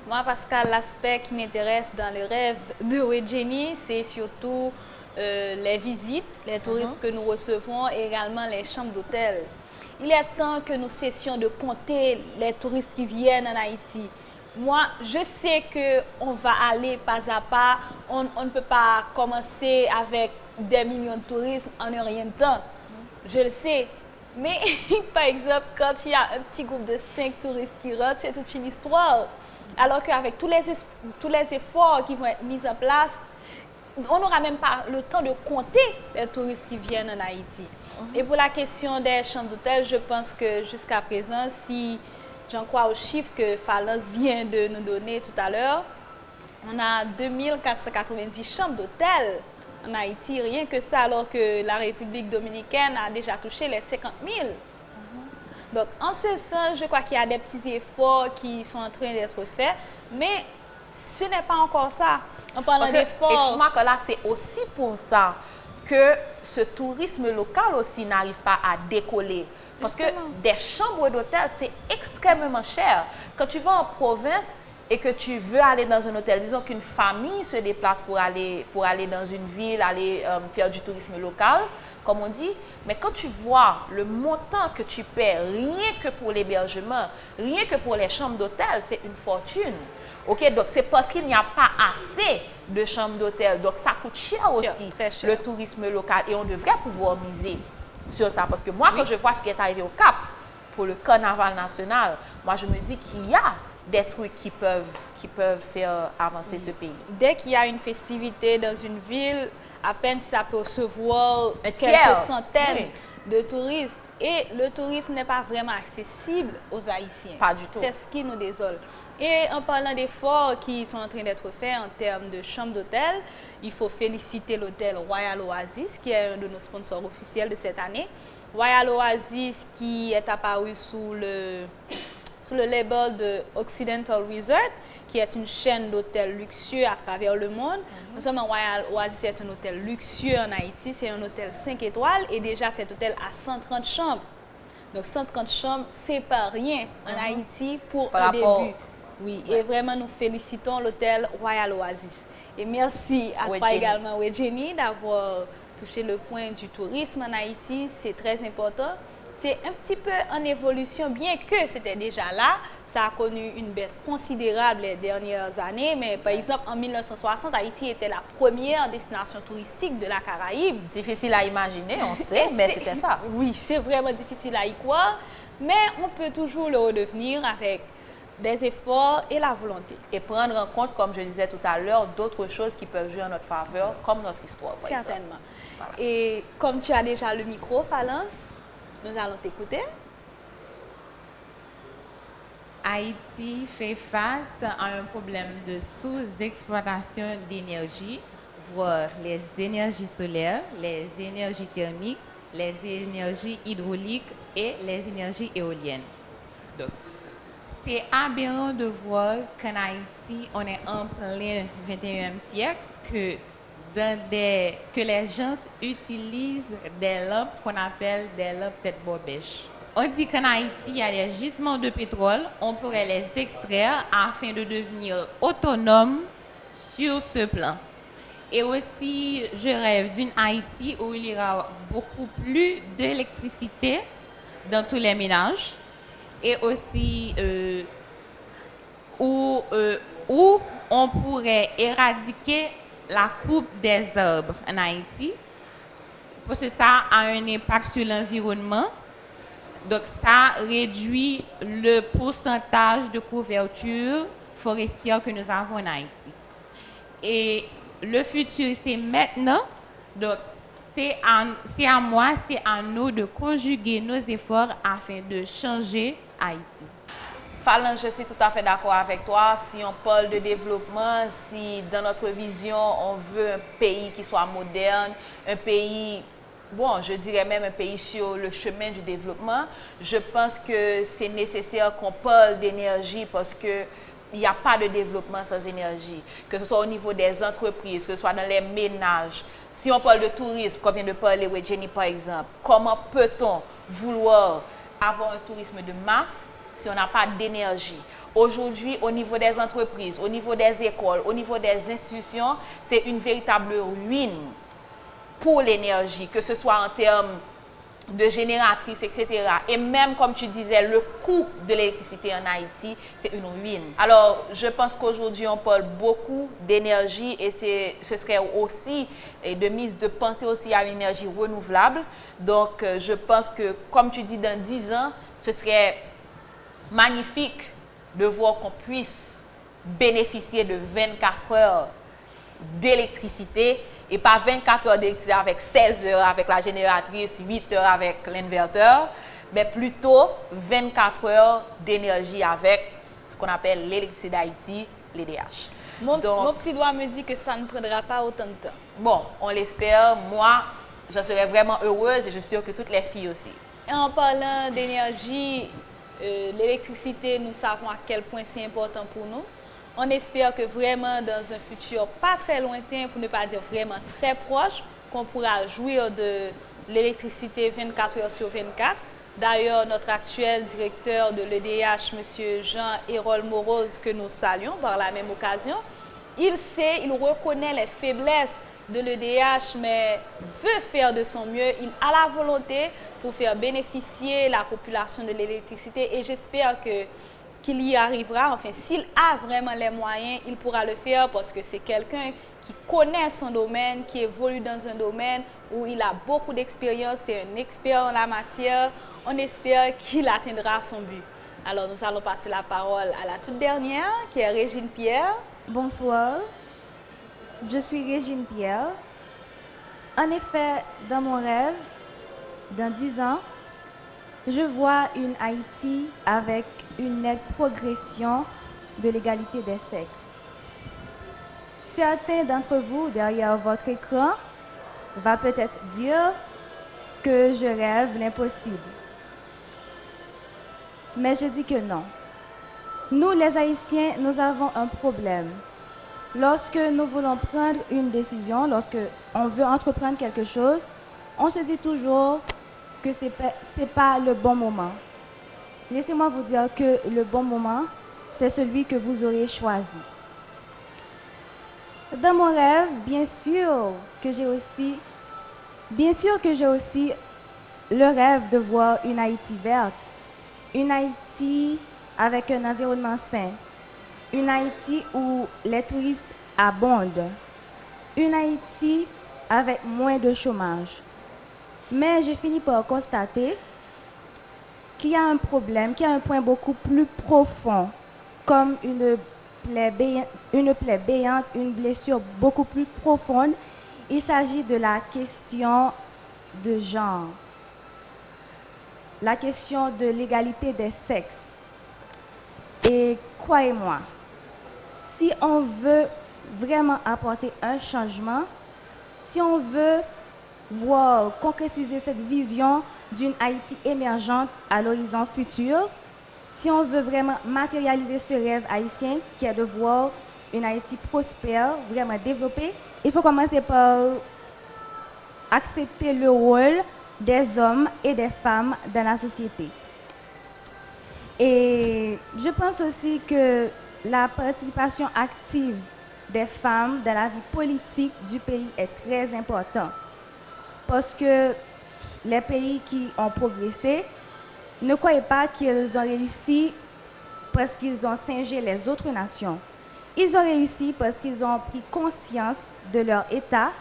Speaker 1: Moi, Pascal, l'aspect qui m'intéresse dans le rêve de Wedjeni, c'est surtout les visites, les touristes que nous recevons et également les chambres d'hôtel. Il est temps que nous cessions de compter les touristes qui viennent en Haïti. Moi, je sais qu'on va aller pas à pas. On ne peut pas commencer avec des millions de touristes en un rien de temps. Je le sais. Mais, par exemple, quand il y a un petit groupe de 5 touristes qui rentrent, c'est toute une histoire. Alors qu'avec tous les efforts qui vont être mis en place, on n'aura même pas le temps de compter les touristes qui viennent en Haïti. Et pour la question des chambres d'hôtel, je pense que jusqu'à présent, si j'en crois aux chiffres que Falance vient de nous donner tout à l'heure, on a 2490 chambres d'hôtel en Haïti, rien que ça, alors que la République dominicaine a déjà touché les 50 000. Donc, en ce sens, je crois qu'il y a des petits efforts qui sont en train d'être faits, mais ce n'est pas encore ça. En parlant d'efforts...
Speaker 2: Et je crois que là, c'est aussi pour ça que ce tourisme local aussi n'arrive pas à décoller. Parce que des chambres d'hôtel, c'est extrêmement cher. Quand tu vas en province et que tu veux aller dans un hôtel, disons qu'une famille se déplace pour aller dans une ville, aller faire du tourisme local, comme on dit, mais quand tu vois le montant que tu paies rien que pour l'hébergement, rien que pour les chambres d'hôtel, c'est une fortune. Ok, donc c'est parce qu'il n'y a pas assez de chambres d'hôtel. Donc ça coûte cher aussi, le tourisme local. Et on devrait pouvoir miser sur ça. Parce que moi, quand je vois ce qui est arrivé au Cap pour le carnaval national, moi je me dis qu'il y a des trucs qui peuvent faire avancer ce pays.
Speaker 1: Dès qu'il y a une festivité dans une ville, à peine ça peut recevoir quelques centaines de touristes. Et le tourisme n'est pas vraiment accessible aux Haïtiens.
Speaker 2: Pas du tout.
Speaker 1: C'est ce qui nous désole. Et en parlant d'efforts qui sont en train d'être faits en termes de chambres d'hôtel, il faut féliciter l'hôtel Royal Oasis, qui est un de nos sponsors officiels de cette année. Royal Oasis qui est apparu sous le label de Occidental Resort, qui est une chaîne d'hôtels luxueux à travers le monde. Nous sommes en Royal Oasis, c'est un hôtel luxueux en Haïti, c'est un hôtel 5 étoiles et déjà cet hôtel a 130 chambres. Donc 130 chambres, c'est pas rien en Haïti pour un début. Oui, et vraiment nous félicitons l'hôtel Royal Oasis. Et merci à toi également, Wedjeni, d'avoir touché le point du tourisme en Haïti, c'est très important. C'est un petit peu en évolution, bien que c'était déjà là. Ça a connu une baisse considérable les dernières années. Mais par exemple, en 1960, Haïti était la première destination touristique de la Caraïbe.
Speaker 2: Difficile à imaginer, on sait, mais c'était ça.
Speaker 1: Oui, c'est vraiment difficile à y croire. Mais on peut toujours le redevenir avec des efforts et la volonté.
Speaker 2: Et prendre en compte, comme je disais tout à l'heure, d'autres choses qui peuvent jouer en notre faveur, comme notre histoire.
Speaker 1: Certainement. Voilà. Et comme tu as déjà le micro, Falance, nous allons t'écouter.
Speaker 20: Haïti fait face à un problème de sous-exploitation d'énergie, voire les énergies solaires, les énergies thermiques, les énergies hydrauliques et les énergies éoliennes. Donc, c'est aberrant de voir qu'en Haïti, on est en plein 21e siècle, que les gens utilisent des lampes qu'on appelle des lampes tête bobèche. On dit qu'en Haïti, il y a des gisements de pétrole, on pourrait les extraire afin de devenir autonome sur ce plan. Et aussi, je rêve d'une Haïti où il y aura beaucoup plus d'électricité dans tous les ménages et aussi où on pourrait éradiquer la coupe des arbres en Haïti, parce que ça a un impact sur l'environnement. Donc ça réduit le pourcentage de couverture forestière que nous avons en Haïti. Et le futur, c'est maintenant. Donc c'est à moi, c'est à nous de conjuguer nos efforts afin de changer Haïti.
Speaker 2: Falan, je suis tout à fait d'accord avec toi. Si on parle de développement, si dans notre vision, on veut un pays qui soit moderne, un pays, bon, je dirais même un pays sur le chemin du développement, je pense que c'est nécessaire qu'on parle d'énergie parce que il n'y a pas de développement sans énergie, que ce soit au niveau des entreprises, que ce soit dans les ménages. Si on parle de tourisme, qu'on vient de parler avec Jenny par exemple, comment peut-on vouloir avoir un tourisme de masse si on n'a pas d'énergie? Aujourd'hui, au niveau des entreprises, au niveau des écoles, au niveau des institutions, c'est une véritable ruine pour l'énergie, que ce soit en termes de génératrices, etc. Et même, comme tu disais, le coût de l'électricité en Haïti, c'est une ruine. Alors, je pense qu'aujourd'hui, on parle beaucoup d'énergie et ce serait aussi de mise de penser aussi à une énergie renouvelable. Donc, je pense que, comme tu dis, dans 10 ans, ce serait magnifique de voir qu'on puisse bénéficier de 24 heures d'électricité et pas 24 heures d'électricité avec 16 heures avec la génératrice, 8 heures avec l'inverteur, mais plutôt 24 heures d'énergie avec ce qu'on appelle l'électricité d'Haïti, l'EDH.
Speaker 1: Mon petit doigt me dit que ça ne prendra pas autant de temps.
Speaker 2: Bon, on l'espère. Moi, je serais vraiment heureuse et je suis sûre que toutes les filles aussi.
Speaker 1: En parlant d'énergie, l'électricité, nous savons à quel point c'est important pour nous. On espère que vraiment dans un futur pas très lointain, pour ne pas dire vraiment très proche, qu'on pourra jouir de l'électricité 24 heures sur 24. D'ailleurs, notre actuel directeur de l'EDH, M. Jean-Hérol Moroz, que nous saluons par la même occasion, il sait, il reconnaît les faiblesses de l'EDH, mais veut faire de son mieux. Il a la volonté pour faire bénéficier la population de l'électricité et j'espère qu'il y arrivera. Enfin, s'il a vraiment les moyens, il pourra le faire parce que c'est quelqu'un qui connaît son domaine, qui évolue dans un domaine où il a beaucoup d'expérience, c'est un expert en la matière. On espère qu'il atteindra son but. Alors, nous allons passer la parole à la toute dernière, qui est Régine Pierre.
Speaker 21: Bonsoir, je suis Régine Pierre. En effet, dans mon rêve, dans 10 ans, je vois une Haïti avec une nette progression de l'égalité des sexes. Certains d'entre vous, derrière votre écran, va peut-être dire que je rêve l'impossible. Mais je dis que non. Nous, les Haïtiens, nous avons un problème. Lorsque nous voulons prendre une décision, lorsque on veut entreprendre quelque chose, on se dit toujours que ce n'est pas le bon moment. Laissez-moi vous dire que le bon moment, c'est celui que vous aurez choisi. Dans mon rêve, bien sûr que j'ai aussi le rêve de voir une Haïti verte, une Haïti avec un environnement sain, une Haïti où les touristes abondent, une Haïti avec moins de chômage. Mais j'ai fini par constater qu'il y a un problème, qu'il y a un point beaucoup plus profond, comme une plaie béante, une blessure beaucoup plus profonde. Il s'agit de la question de genre, la question de l'égalité des sexes. Et croyez-moi, si on veut vraiment apporter un changement, si on veut voir concrétiser cette vision d'une Haïti émergente à l'horizon futur, si on veut vraiment matérialiser ce rêve haïtien qui est de voir une Haïti prospère, vraiment développée, il faut commencer par accepter le rôle des hommes et des femmes dans la société. Et je pense aussi que la participation active des femmes dans la vie politique du pays est très importante. Parce que les pays qui ont progressé, ne croyez pas qu'ils ont réussi parce qu'ils ont singé les autres nations. Ils ont réussi parce qu'ils ont pris conscience de leur état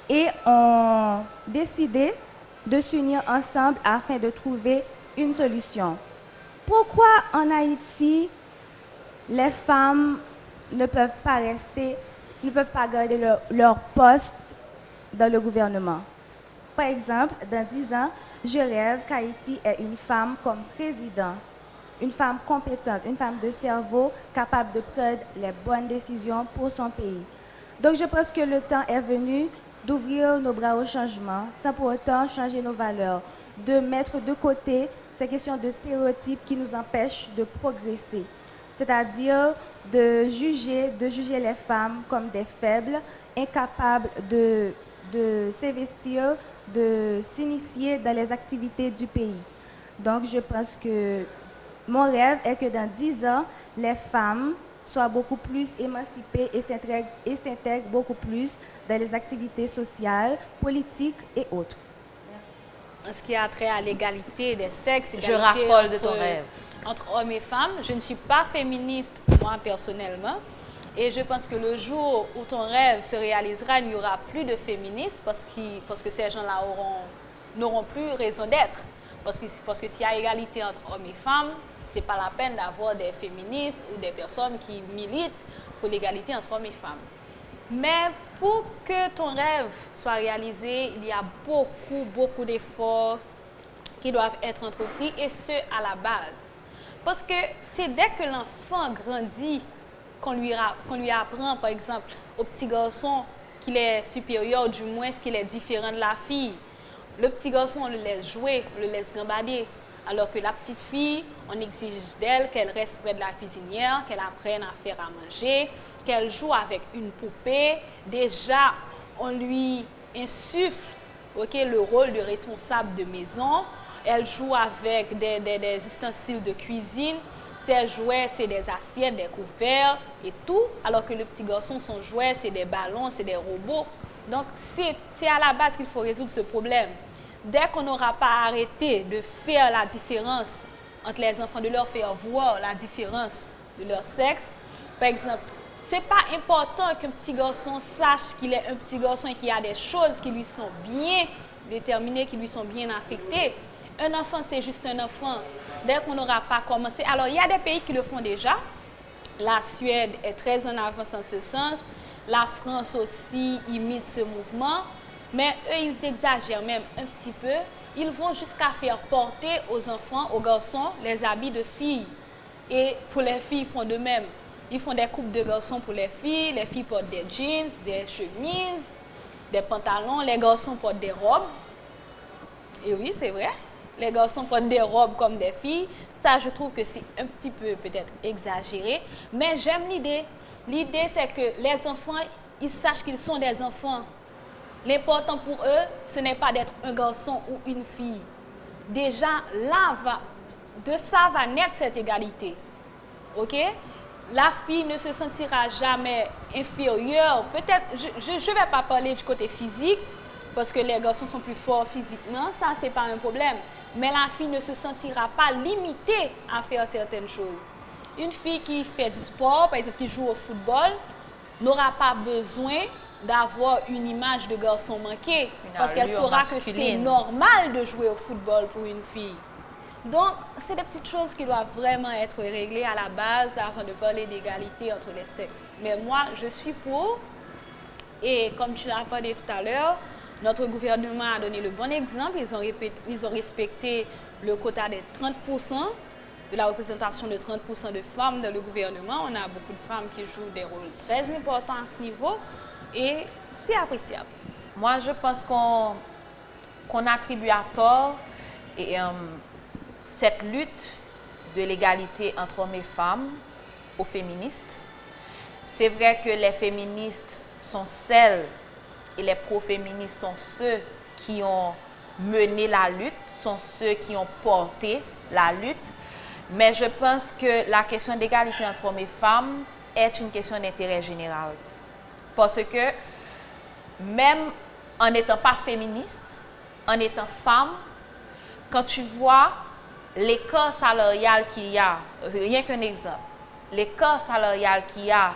Speaker 21: et ont décidé de s'unir ensemble afin de trouver une solution. Pourquoi en Haïti, les femmes ne peuvent pas garder leur poste dans le gouvernement? Par exemple, dans 10 ans, je rêve qu'Haïti ait une femme comme président, une femme compétente, une femme de cerveau capable de prendre les bonnes décisions pour son pays. Donc je pense que le temps est venu d'ouvrir nos bras au changement sans pour autant changer nos valeurs, de mettre de côté ces questions de stéréotypes qui nous empêchent de progresser, c'est-à-dire de juger les femmes comme des faibles, incapables de s'investir, de s'initier dans les activités du pays. Donc je pense que mon rêve est que dans 10 ans, les femmes soient beaucoup plus émancipées et s'intègrent beaucoup plus dans les activités sociales, politiques et autres.
Speaker 1: En ce qui a trait à l'égalité des sexes,
Speaker 2: je raffole de ton rêve.
Speaker 1: Entre hommes et femmes, je ne suis pas féministe, moi personnellement. Et je pense que le jour où ton rêve se réalisera, il n'y aura plus de féministes parce que ces gens-là n'auront plus raison d'être. Parce que s'il y a égalité entre hommes et femmes, ce n'est pas la peine d'avoir des féministes ou des personnes qui militent pour l'égalité entre hommes et femmes. Mais pour que ton rêve soit réalisé, il y a beaucoup d'efforts qui doivent être entrepris, et ce, à la base. Parce que c'est dès que l'enfant grandit qu'on lui apprend, par exemple, au petit garçon qu'il est supérieur, du moins qu'il est différent de la fille. Le petit garçon, on le laisse jouer, on le laisse gambader. Alors que la petite fille, on exige d'elle qu'elle reste près de la cuisinière, qu'elle apprenne à faire à manger, qu'elle joue avec une poupée. Déjà, on lui insuffle le rôle de responsable de maison. Elle joue avec des ustensiles de cuisine. Ses jouets, c'est des assiettes, des couverts et tout. Alors que le petit garçon, son jouet, c'est des ballons, c'est des robots. Donc, c'est à la base qu'il faut résoudre ce problème. Dès qu'on n'aura pas arrêté de faire la différence entre les enfants, de leur faire voir la différence de leur sexe, par exemple, c'est pas important qu'un petit garçon sache qu'il est un petit garçon et qu'il y a des choses qui lui sont bien déterminées, qui lui sont bien affectées. Un enfant, c'est juste un enfant. Dès qu'on n'aura pas commencé... Alors, il y a des pays qui le font déjà. La Suède est très en avance en ce sens. La France aussi imite ce mouvement. Mais eux, ils exagèrent même un petit peu. Ils vont jusqu'à faire porter aux enfants, aux garçons, les habits de filles. Et pour les filles, ils font de même. Ils font des coupes de garçons pour les filles portent des jeans, des chemises, des pantalons, les garçons portent des robes. Et oui, c'est vrai, les garçons portent des robes comme des filles. Ça, je trouve que c'est un petit peu peut-être exagéré, mais j'aime l'idée. L'idée, c'est que les enfants, ils sachent qu'ils sont des enfants. L'important pour eux, ce n'est pas d'être un garçon ou une fille. Déjà, là, de ça va naître cette égalité. OK? La fille ne se sentira jamais inférieure. Peut-être, je ne vais pas parler du côté physique, parce que les garçons sont plus forts physiquement, ça, ce n'est pas un problème. Mais la fille ne se sentira pas limitée à faire certaines choses. Une fille qui fait du sport, par exemple, qui joue au football, n'aura pas besoin d'avoir une image de garçon manqué, parce qu'elle saura que c'est normal de jouer au football pour une fille. Donc, c'est des petites choses qui doivent vraiment être réglées à la base avant de parler d'égalité entre les sexes. Mais moi, je suis pour, et comme tu l'as parlé tout à l'heure, notre gouvernement a donné le bon exemple. Ils ont respecté le quota des 30%, de la représentation de 30% de femmes dans le gouvernement. On a beaucoup de femmes qui jouent des rôles très importants à ce niveau. Et c'est appréciable.
Speaker 2: Moi, je pense qu'on attribue à tort cette lutte de l'égalité entre hommes et femmes aux féministes. C'est vrai que les féministes sont celles et les pro-féministes sont ceux qui ont mené la lutte, sont ceux qui ont porté la lutte. Mais je pense que la question d'égalité entre hommes et femmes est une question d'intérêt général. Parce que même en n'étant pas féministe, en étant femme, quand tu vois l'écart salarial qu'il y a, rien qu'un exemple, l'écart salarial qu'il y a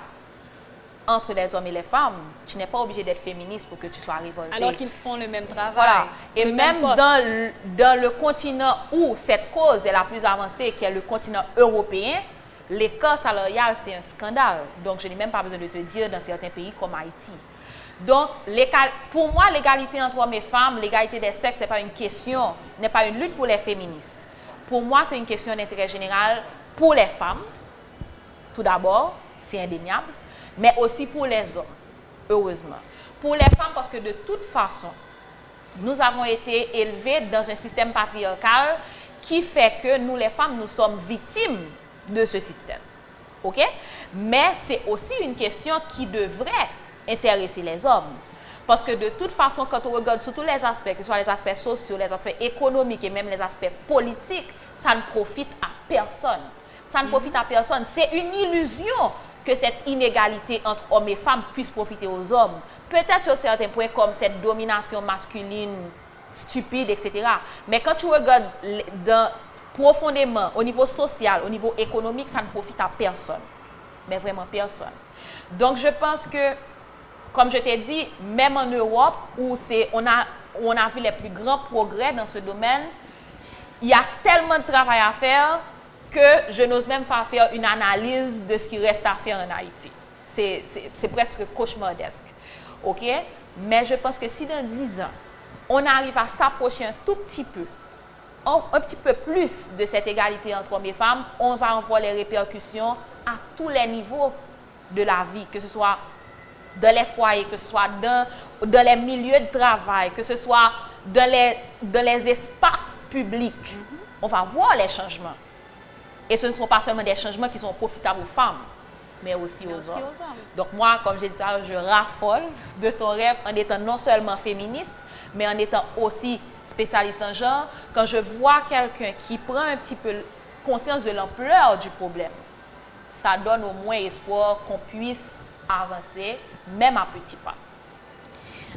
Speaker 2: entre les hommes et les femmes, tu n'es pas obligé d'être féministe pour que tu sois révoltée.
Speaker 1: Alors qu'ils font le même travail.
Speaker 2: Voilà. Et même dans le continent où cette cause est la plus avancée, qui est le continent européen, l'écart salarial, c'est un scandale. Donc, je n'ai même pas besoin de te dire dans certains pays comme Haïti. Donc, pour moi, l'égalité entre hommes et femmes, l'égalité des sexes, ce n'est pas une question, n'est pas une lutte pour les féministes. Pour moi, c'est une question d'intérêt général pour les femmes, tout d'abord, c'est indéniable, mais aussi pour les hommes, heureusement. Pour les femmes, parce que de toute façon, nous avons été élevés dans un système patriarcal qui fait que nous, les femmes, nous sommes victimes de ce système. OK? Mais c'est aussi une question qui devrait intéresser les hommes. Parce que de toute façon, quand on regarde sur tous les aspects, que ce soit les aspects sociaux, les aspects économiques et même les aspects politiques, ça ne profite à personne. Ça ne profite à personne. C'est une illusion que cette inégalité entre hommes et femmes puisse profiter aux hommes. Peut-être sur certains points comme cette domination masculine stupide, etc. Mais quand tu regardes profondément, au niveau social, au niveau économique, ça ne profite à personne. Mais vraiment personne. Donc je pense que, comme je t'ai dit, même en Europe, où on a vu les plus grands progrès dans ce domaine, il y a tellement de travail à faire que je n'ose même pas faire une analyse de ce qui reste à faire en Haïti. C'est presque cauchemardesque. OK? Mais je pense que si dans 10 ans, on arrive à s'approcher un tout petit peu, un petit peu plus de cette égalité entre hommes et femmes, on va en voir les répercussions à tous les niveaux de la vie, que ce soit dans les foyers, que ce soit dans les milieux de travail, que ce soit dans les espaces publics. On va voir les changements. Et ce ne seront pas seulement des changements qui sont profitables aux femmes, mais aussi aux hommes. Donc moi, comme j'ai dit, je raffole de ton rêve en étant non seulement féministe, mais en étant aussi spécialiste en genre. Quand je vois quelqu'un qui prend un petit peu conscience de l'ampleur du problème, ça donne au moins espoir qu'on puisse avancer, même à petits pas.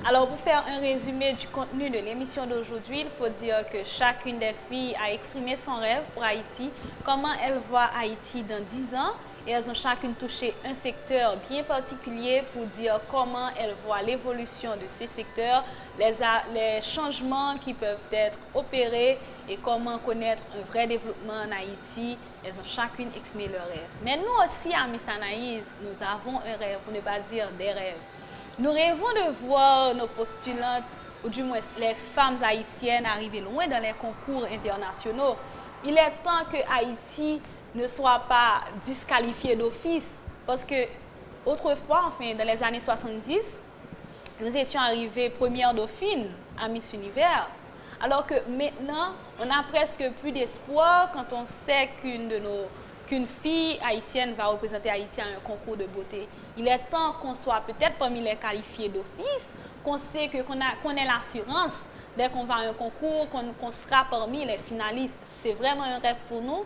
Speaker 1: Alors, pour faire un résumé du contenu de l'émission d'aujourd'hui, il faut dire que chacune des filles a exprimé son rêve pour Haïti, comment elles voient Haïti dans 10 ans, et elles ont chacune touché un secteur bien particulier pour dire comment elles voient l'évolution de ces secteurs, les changements qui peuvent être opérés et comment connaître un vrai développement en Haïti. Elles ont chacune exprimé leur rêve. Mais nous aussi, à Miss Anaïs, nous avons un rêve, pour ne pas dire des rêves. Nous rêvons de voir nos postulantes, ou du moins les femmes haïtiennes, arriver loin dans les concours internationaux. Il est temps que Haïti ne soit pas disqualifié d'office, parce que autrefois, enfin, dans les années 70, nous étions arrivés première dauphine à Miss Univers, alors que maintenant, on a presque plus d'espoir quand on sait qu'une fille haïtienne va représenter Haïti à un concours de beauté. Il est temps qu'on soit peut-être parmi les qualifiés d'office, qu'on sait qu'on ait l'assurance dès qu'on va à un concours, qu'on sera parmi les finalistes. C'est vraiment un rêve pour nous.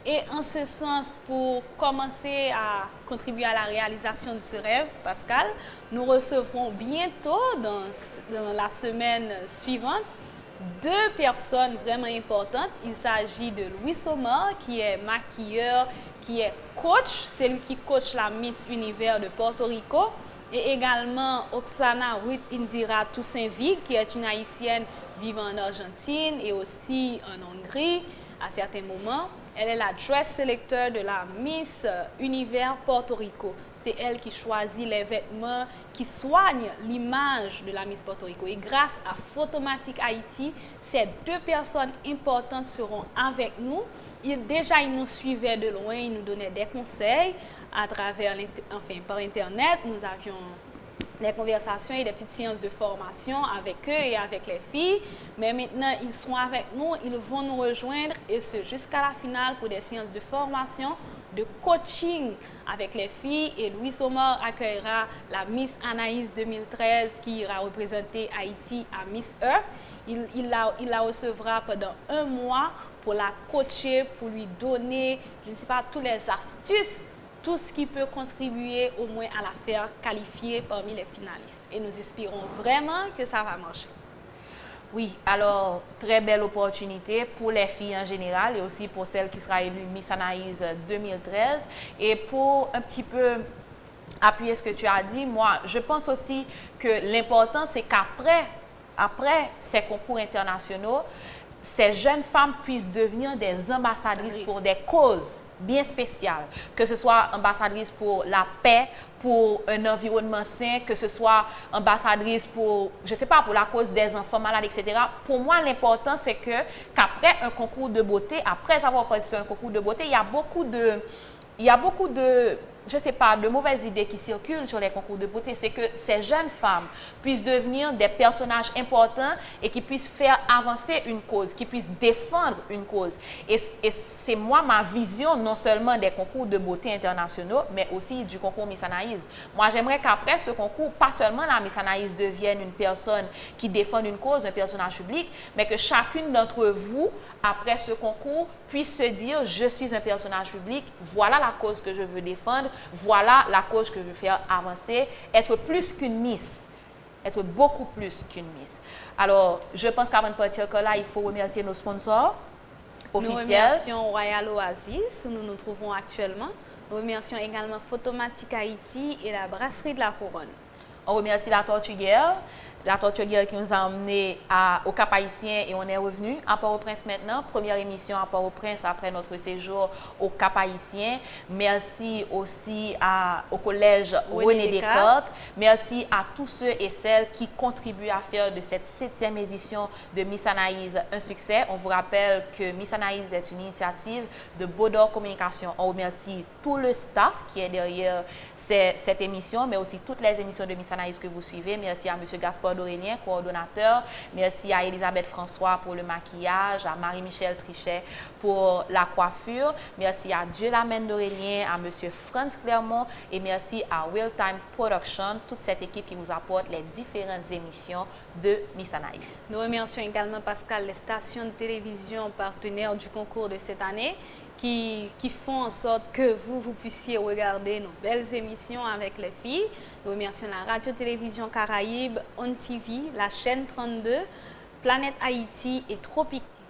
Speaker 1: Et en ce sens, pour commencer à contribuer à la réalisation de ce rêve, Pascal, nous recevrons bientôt, dans la semaine suivante, 2 personnes vraiment importantes. Il s'agit de Louis Sommer, qui est maquilleur, qui est coach, c'est lui qui coach la Miss Univers de Porto Rico, et également Oksana Ruth Indira Toussaint-Vig, qui est une haïtienne vivant en Argentine et aussi en Hongrie à certains moments. Elle est la dress selector de la Miss Univers Porto Rico. C'est elle qui choisit les vêtements qui soignent l'image de la Miss Porto Rico. Et grâce à Photomatic Haïti, ces 2 personnes importantes seront avec nous. Déjà, ils nous suivaient de loin, ils nous donnaient des conseils à travers, par Internet. Nous avions des conversations et des petites séances de formation avec eux et avec les filles. Mais maintenant, ils sont avec nous, ils vont nous rejoindre et ce jusqu'à la finale pour des séances de formation, de coaching avec les filles. Et Louis Sommer accueillera la Miss Anaïs 2013 qui ira représenter Haïti à Miss Earth. Il la recevra pendant 1 mois pour la coacher, pour lui donner, je ne sais pas, toutes les astuces, tout ce qui peut contribuer au moins à la faire qualifier parmi les finalistes. Et nous espérons vraiment que ça va marcher.
Speaker 2: Oui, alors, très belle opportunité pour les filles en général et aussi pour celle qui sera élue Miss Anaïs 2013. Et pour un petit peu appuyer ce que tu as dit, moi, je pense aussi que l'important, c'est qu'après ces concours internationaux, ces jeunes femmes puissent devenir des ambassadrices pour des causes bien spéciales, que ce soit ambassadrice pour la paix, pour un environnement sain, que ce soit ambassadrice pour, je sais pas, pour la cause des enfants malades, etc. Pour moi, l'important, c'est qu'après un concours de beauté, après avoir participé à un concours de beauté, il y a beaucoup de je sais pas, de mauvaises idées qui circulent sur les concours de beauté, c'est que ces jeunes femmes puissent devenir des personnages importants et qui puissent faire avancer une cause, qui puissent défendre une cause. Et c'est moi ma vision non seulement des concours de beauté internationaux, mais aussi du concours Miss Anaïs. Moi, j'aimerais qu'après ce concours, pas seulement la Miss Anaïs devienne une personne qui défend une cause, un personnage public, mais que chacune d'entre vous, après ce concours, puisse se dire, je suis un personnage public, voilà la cause que je veux défendre, voilà la cause que je veux faire avancer, être plus qu'une Miss, être beaucoup plus qu'une Miss. Alors, je pense qu'avant de partir là, il faut remercier nos sponsors officiels.
Speaker 1: Nous remercions Royal Oasis, où nous nous trouvons actuellement. Nous remercions également Photomatique Haïti et la Brasserie de la Couronne.
Speaker 2: On remercie la Tortuguère qui nous a emmenés au Cap-Haïtien et on est revenu à Port-au-Prince maintenant. Première émission à Port-au-Prince après notre séjour au Cap-Haïtien. Merci aussi au collège René Descartes. Merci à tous ceux et celles qui contribuent à faire de cette 7e édition de Miss Anaïs un succès. On vous rappelle que Miss Anaïs est une initiative de Baudor Communication. On remercie tout le staff qui est derrière cette émission, mais aussi toutes les émissions de Miss Anaïs que vous suivez. Merci à M. Gaspard Dorélien, coordonnateur. Merci à Elisabeth François pour le maquillage, à Marie-Michel Trichet pour la coiffure. Merci à Dieu Lamène Dorélien, à M. Franz Clermont et merci à Real Time Production, toute cette équipe qui vous apporte les différentes émissions de Miss Anaïs.
Speaker 1: Nous remercions également, Pascal, les stations de télévision partenaires du concours de cette année qui font en sorte que vous puissiez regarder nos belles émissions avec les filles. Nous remercions la Radio-Télévision Caraïbe, On TV, la chaîne 32, Planète Haïti et Tropic TV.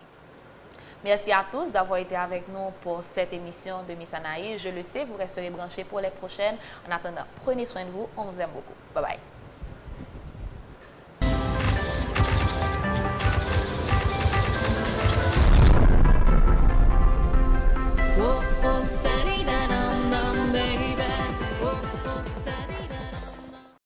Speaker 2: Merci à tous d'avoir été avec nous pour cette émission de Miss Anaïs. Je le sais, vous resterez branchés pour les prochaines. En attendant, prenez soin de vous. On vous aime beaucoup. Bye bye.